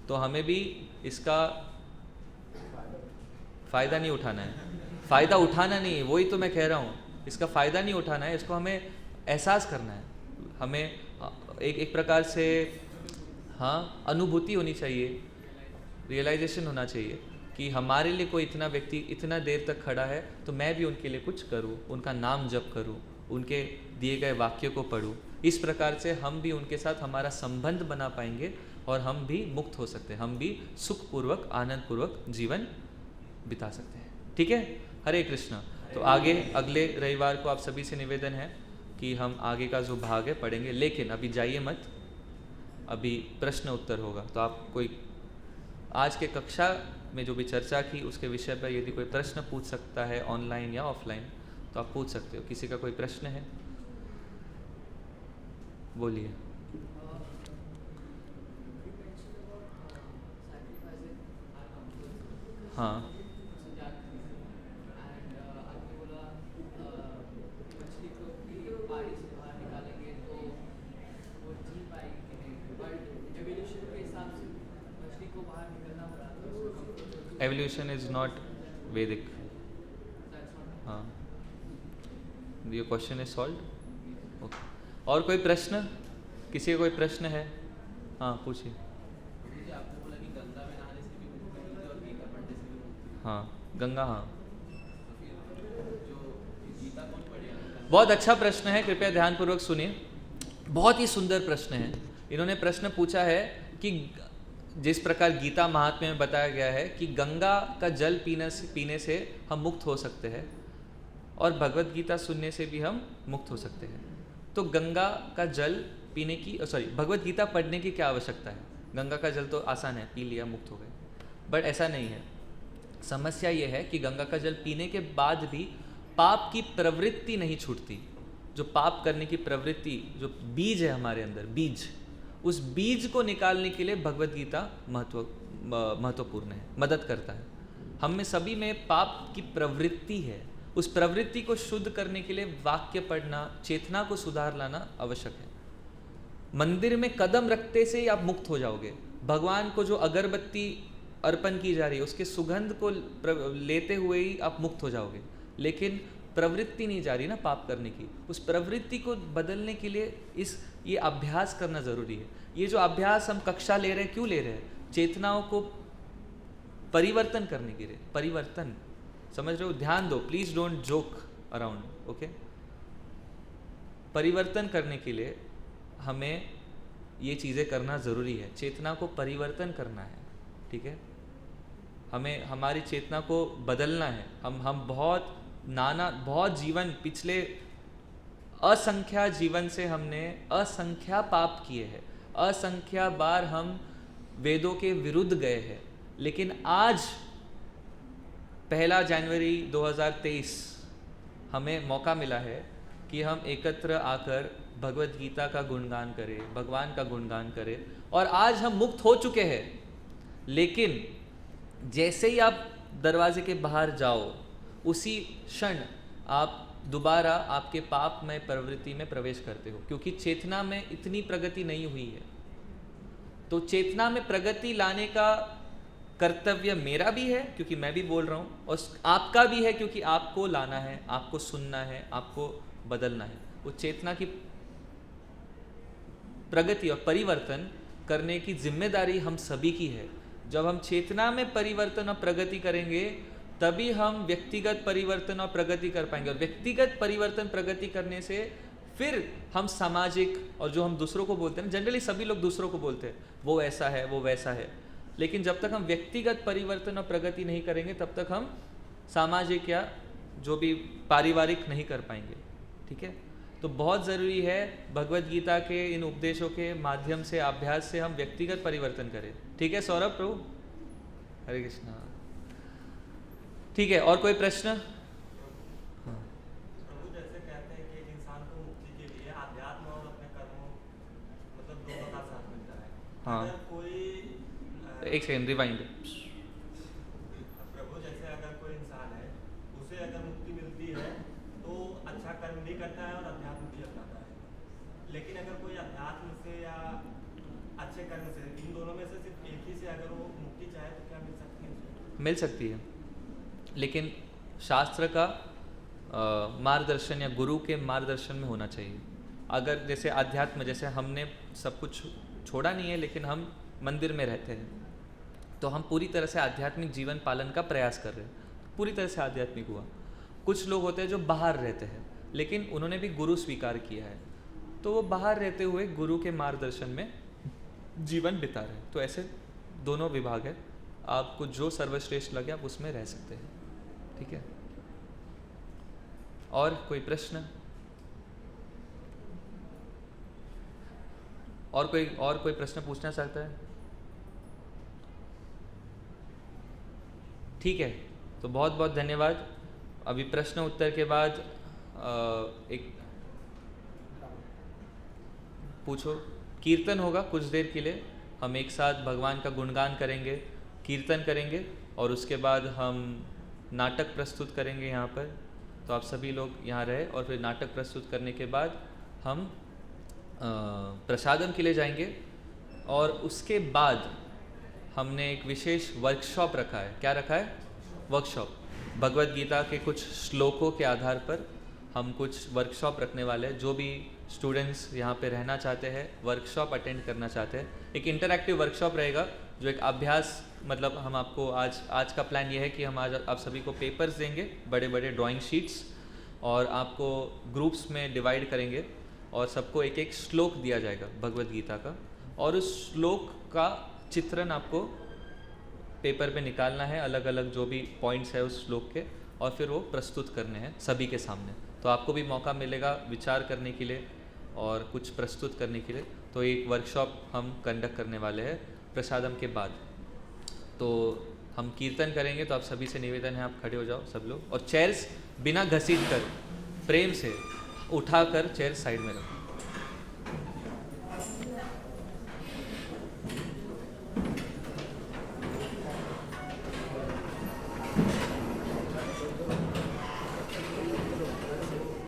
तो हमें भी इसका फ़ायदा नहीं उठाना है, फ़ायदा उठाना नहीं है, वही तो मैं कह रहा हूँ। इसका फ़ायदा नहीं उठाना है, इसको हमें एहसास करना है। हमें एक प्रकार से हाँ अनुभूति होनी चाहिए, रियलाइजेशन होना चाहिए कि हमारे लिए कोई इतना व्यक्ति इतना देर तक खड़ा है तो मैं भी उनके लिए कुछ करूँ, उनका नाम जप करूँ, उनके दिए गए वाक्यों को पढूं। इस प्रकार से हम भी उनके साथ हमारा संबंध बना पाएंगे और हम भी मुक्त हो सकते हैं, हम भी सुखपूर्वक आनंदपूर्वक जीवन बिता सकते हैं। ठीक है, हरे कृष्णा। तो आगे अगले रविवार को आप सभी से निवेदन है कि हम आगे का जो भाग है पढ़ेंगे, लेकिन अभी जाइए मत, अभी प्रश्न उत्तर होगा। तो आप कोई आज के कक्षा में जो भी चर्चा की उसके विषय पर यदि कोई प्रश्न पूछ सकता है ऑनलाइन या ऑफलाइन तो आप पूछ सकते हो। किसी का कोई प्रश्न है? बोलिए। हाँ, एवोल्यूशन इज नॉट वैदिक। हाँ, your question is solved. Okay, और कोई प्रश्न? किसी का कोई प्रश्न है? हाँ पूछिए। हाँ गंगा, हाँ बहुत अच्छा प्रश्न है, कृपया ध्यानपूर्वक सुनिए। बहुत ही सुंदर प्रश्न है। इन्होंने प्रश्न पूछा है कि जिस प्रकार गीता महात्म्य में बताया गया है कि गंगा का जल पीने से हम मुक्त हो सकते हैं और भगवत गीता सुनने से भी हम मुक्त हो सकते हैं। तो गंगा का जल पीने की भगवत गीता पढ़ने की क्या आवश्यकता है? गंगा का जल तो आसान है, पी लिया मुक्त हो गए। बट ऐसा नहीं है। समस्या ये है कि गंगा का जल पीने के बाद भी पाप की प्रवृत्ति नहीं छूटती। जो पाप करने की प्रवृत्ति, जो बीज है हमारे अंदर, बीज, उस बीज को निकालने के लिए भगवत गीता महत्वपूर्ण है, मदद करता है। हम में सभी में पाप की प्रवृत्ति है, उस प्रवृत्ति को शुद्ध करने के लिए वाक्य पढ़ना, चेतना को सुधार लाना आवश्यक है। मंदिर में कदम रखते से ही आप मुक्त हो जाओगे। भगवान को जो अगरबत्ती अर्पण की जा रही है उसके सुगंध को लेते हुए ही आप मुक्त हो जाओगे। लेकिन प्रवृत्ति नहीं जा रही ना पाप करने की, उस प्रवृत्ति को बदलने के लिए ये अभ्यास करना ज़रूरी है। ये जो अभ्यास हम कक्षा ले रहे हैं, क्यों ले रहे हैं? चेतनाओं को परिवर्तन करने के लिए। परिवर्तन, समझ रहे हो? ध्यान दो, please don't joke around, okay. परिवर्तन करने के लिए हमें ये चीज़ें करना ज़रूरी है। चेतना को परिवर्तन करना है, ठीक है। हमें हमारी चेतना को बदलना है। हम बहुत जीवन, पिछले असंख्या जीवन से हमने असंख्या पाप किए हैं, असंख्या बार हम वेदों के विरुद्ध गए हैं। लेकिन आज 1 जनवरी 2023 हमें मौका मिला है कि हम एकत्र आकर भगवत गीता का गुणगान करें, भगवान का गुणगान करें। और आज हम मुक्त हो चुके हैं, लेकिन जैसे ही आप दरवाजे के बाहर जाओ उसी क्षण आप दोबारा आपके पापमय प्रवृत्ति में प्रवेश करते हो, क्योंकि चेतना में इतनी प्रगति नहीं हुई है। तो चेतना में प्रगति लाने का कर्तव्य मेरा भी है, क्योंकि मैं भी बोल रहा हूँ, और आपका भी है, क्योंकि आपको लाना है, आपको सुनना है, आपको बदलना है। वो चेतना की प्रगति और परिवर्तन करने की जिम्मेदारी हम सभी की है। जब हम चेतना में परिवर्तन और प्रगति करेंगे तभी हम व्यक्तिगत परिवर्तन और प्रगति कर पाएंगे, और व्यक्तिगत परिवर्तन प्रगति करने से फिर हम सामाजिक, और जो हम दूसरों को बोलते हैं, जनरली सभी लोग दूसरों को बोलते हैं वो ऐसा है वो वैसा है, लेकिन जब तक हम व्यक्तिगत परिवर्तन और प्रगति नहीं करेंगे तब तक हम सामाजिक या जो भी पारिवारिक नहीं कर पाएंगे। ठीक है, तो बहुत ज़रूरी है भगवत गीता के इन उपदेशों के माध्यम से, अभ्यास से हम व्यक्तिगत परिवर्तन करें। ठीक है सौरभ प्रभु, हरे कृष्णा। ठीक है, और कोई प्रश्न? प्रभु जैसे कहते हैं कि एक इंसान को मुक्ति के लिए आध्यात्म और अपने कर्मों मतलब दोनों का साथ मिलता है। हाँ, अगर कोई एक सेकंड रिवाइंड। प्रभु जैसे अगर कोई इंसान है, उसे अगर मुक्ति मिलती है तो अच्छा कर्म भी करता है और अध्यात्म भी अपनाता है, लेकिन अगर कोई अध्यात्म से या अच्छे कर्म से, इन दोनों में से सिर्फ एक ही से अगर वो मुक्ति चाहे तो क्या मिल सकती है उसे? मिल सकती है, लेकिन शास्त्र का मार्गदर्शन या गुरु के मार्गदर्शन में होना चाहिए। अगर जैसे अध्यात्म, जैसे हमने सब कुछ छोड़ा नहीं है लेकिन हम मंदिर में रहते हैं, तो हम पूरी तरह से आध्यात्मिक जीवन पालन का प्रयास कर रहे हैं, पूरी तरह से आध्यात्मिक हुआ। कुछ लोग होते हैं जो बाहर रहते हैं लेकिन उन्होंने भी गुरु स्वीकार किया है, तो वो बाहर रहते हुए गुरु के मार्गदर्शन में जीवन बिता रहे हैं। तो ऐसे दोनों विभाग है, आपको जो सर्वश्रेष्ठ लगे आप उसमें रह सकते हैं। ठीक है, और कोई प्रश्न? और कोई प्रश्न पूछना चाहता है? ठीक है, तो बहुत बहुत धन्यवाद। अभी प्रश्न उत्तर के बाद एक पूछो, कीर्तन होगा कुछ देर के लिए, हम एक साथ भगवान का गुणगान करेंगे, कीर्तन करेंगे, और उसके बाद हम नाटक प्रस्तुत करेंगे यहाँ पर। तो आप सभी लोग यहाँ रहे, और फिर नाटक प्रस्तुत करने के बाद हम प्रसादम के लिए जाएंगे, और उसके बाद हमने एक विशेष वर्कशॉप रखा है। क्या रखा है? वर्कशॉप। भगवत गीता के कुछ श्लोकों के आधार पर हम कुछ वर्कशॉप रखने वाले हैं। जो भी स्टूडेंट्स यहाँ पे रहना चाहते हैं, वर्कशॉप अटेंड करना चाहते हैं, एक इंटरैक्टिव वर्कशॉप रहेगा, जो एक अभ्यास, मतलब हम आपको आज का प्लान ये है कि हम आज आप सभी को पेपर्स देंगे, बड़े बड़े ड्राइंग शीट्स, और आपको ग्रुप्स में डिवाइड करेंगे और सबको एक एक श्लोक दिया जाएगा भगवत गीता का, और उस श्लोक का चित्रण आपको पेपर पे निकालना है, अलग अलग जो भी पॉइंट्स है उस श्लोक के, और फिर वो प्रस्तुत करने हैं सभी के सामने। तो आपको भी मौका मिलेगा विचार करने के लिए और कुछ प्रस्तुत करने के लिए। तो एक वर्कशॉप हम कंडक्ट करने वाले हैं प्रसादम के बाद। तो हम कीर्तन करेंगे, तो आप सभी से निवेदन है आप खड़े हो जाओ सब लोग, और चेयर्स बिना घसीट कर, प्रेम से उठाकर चेयर साइड में रखो।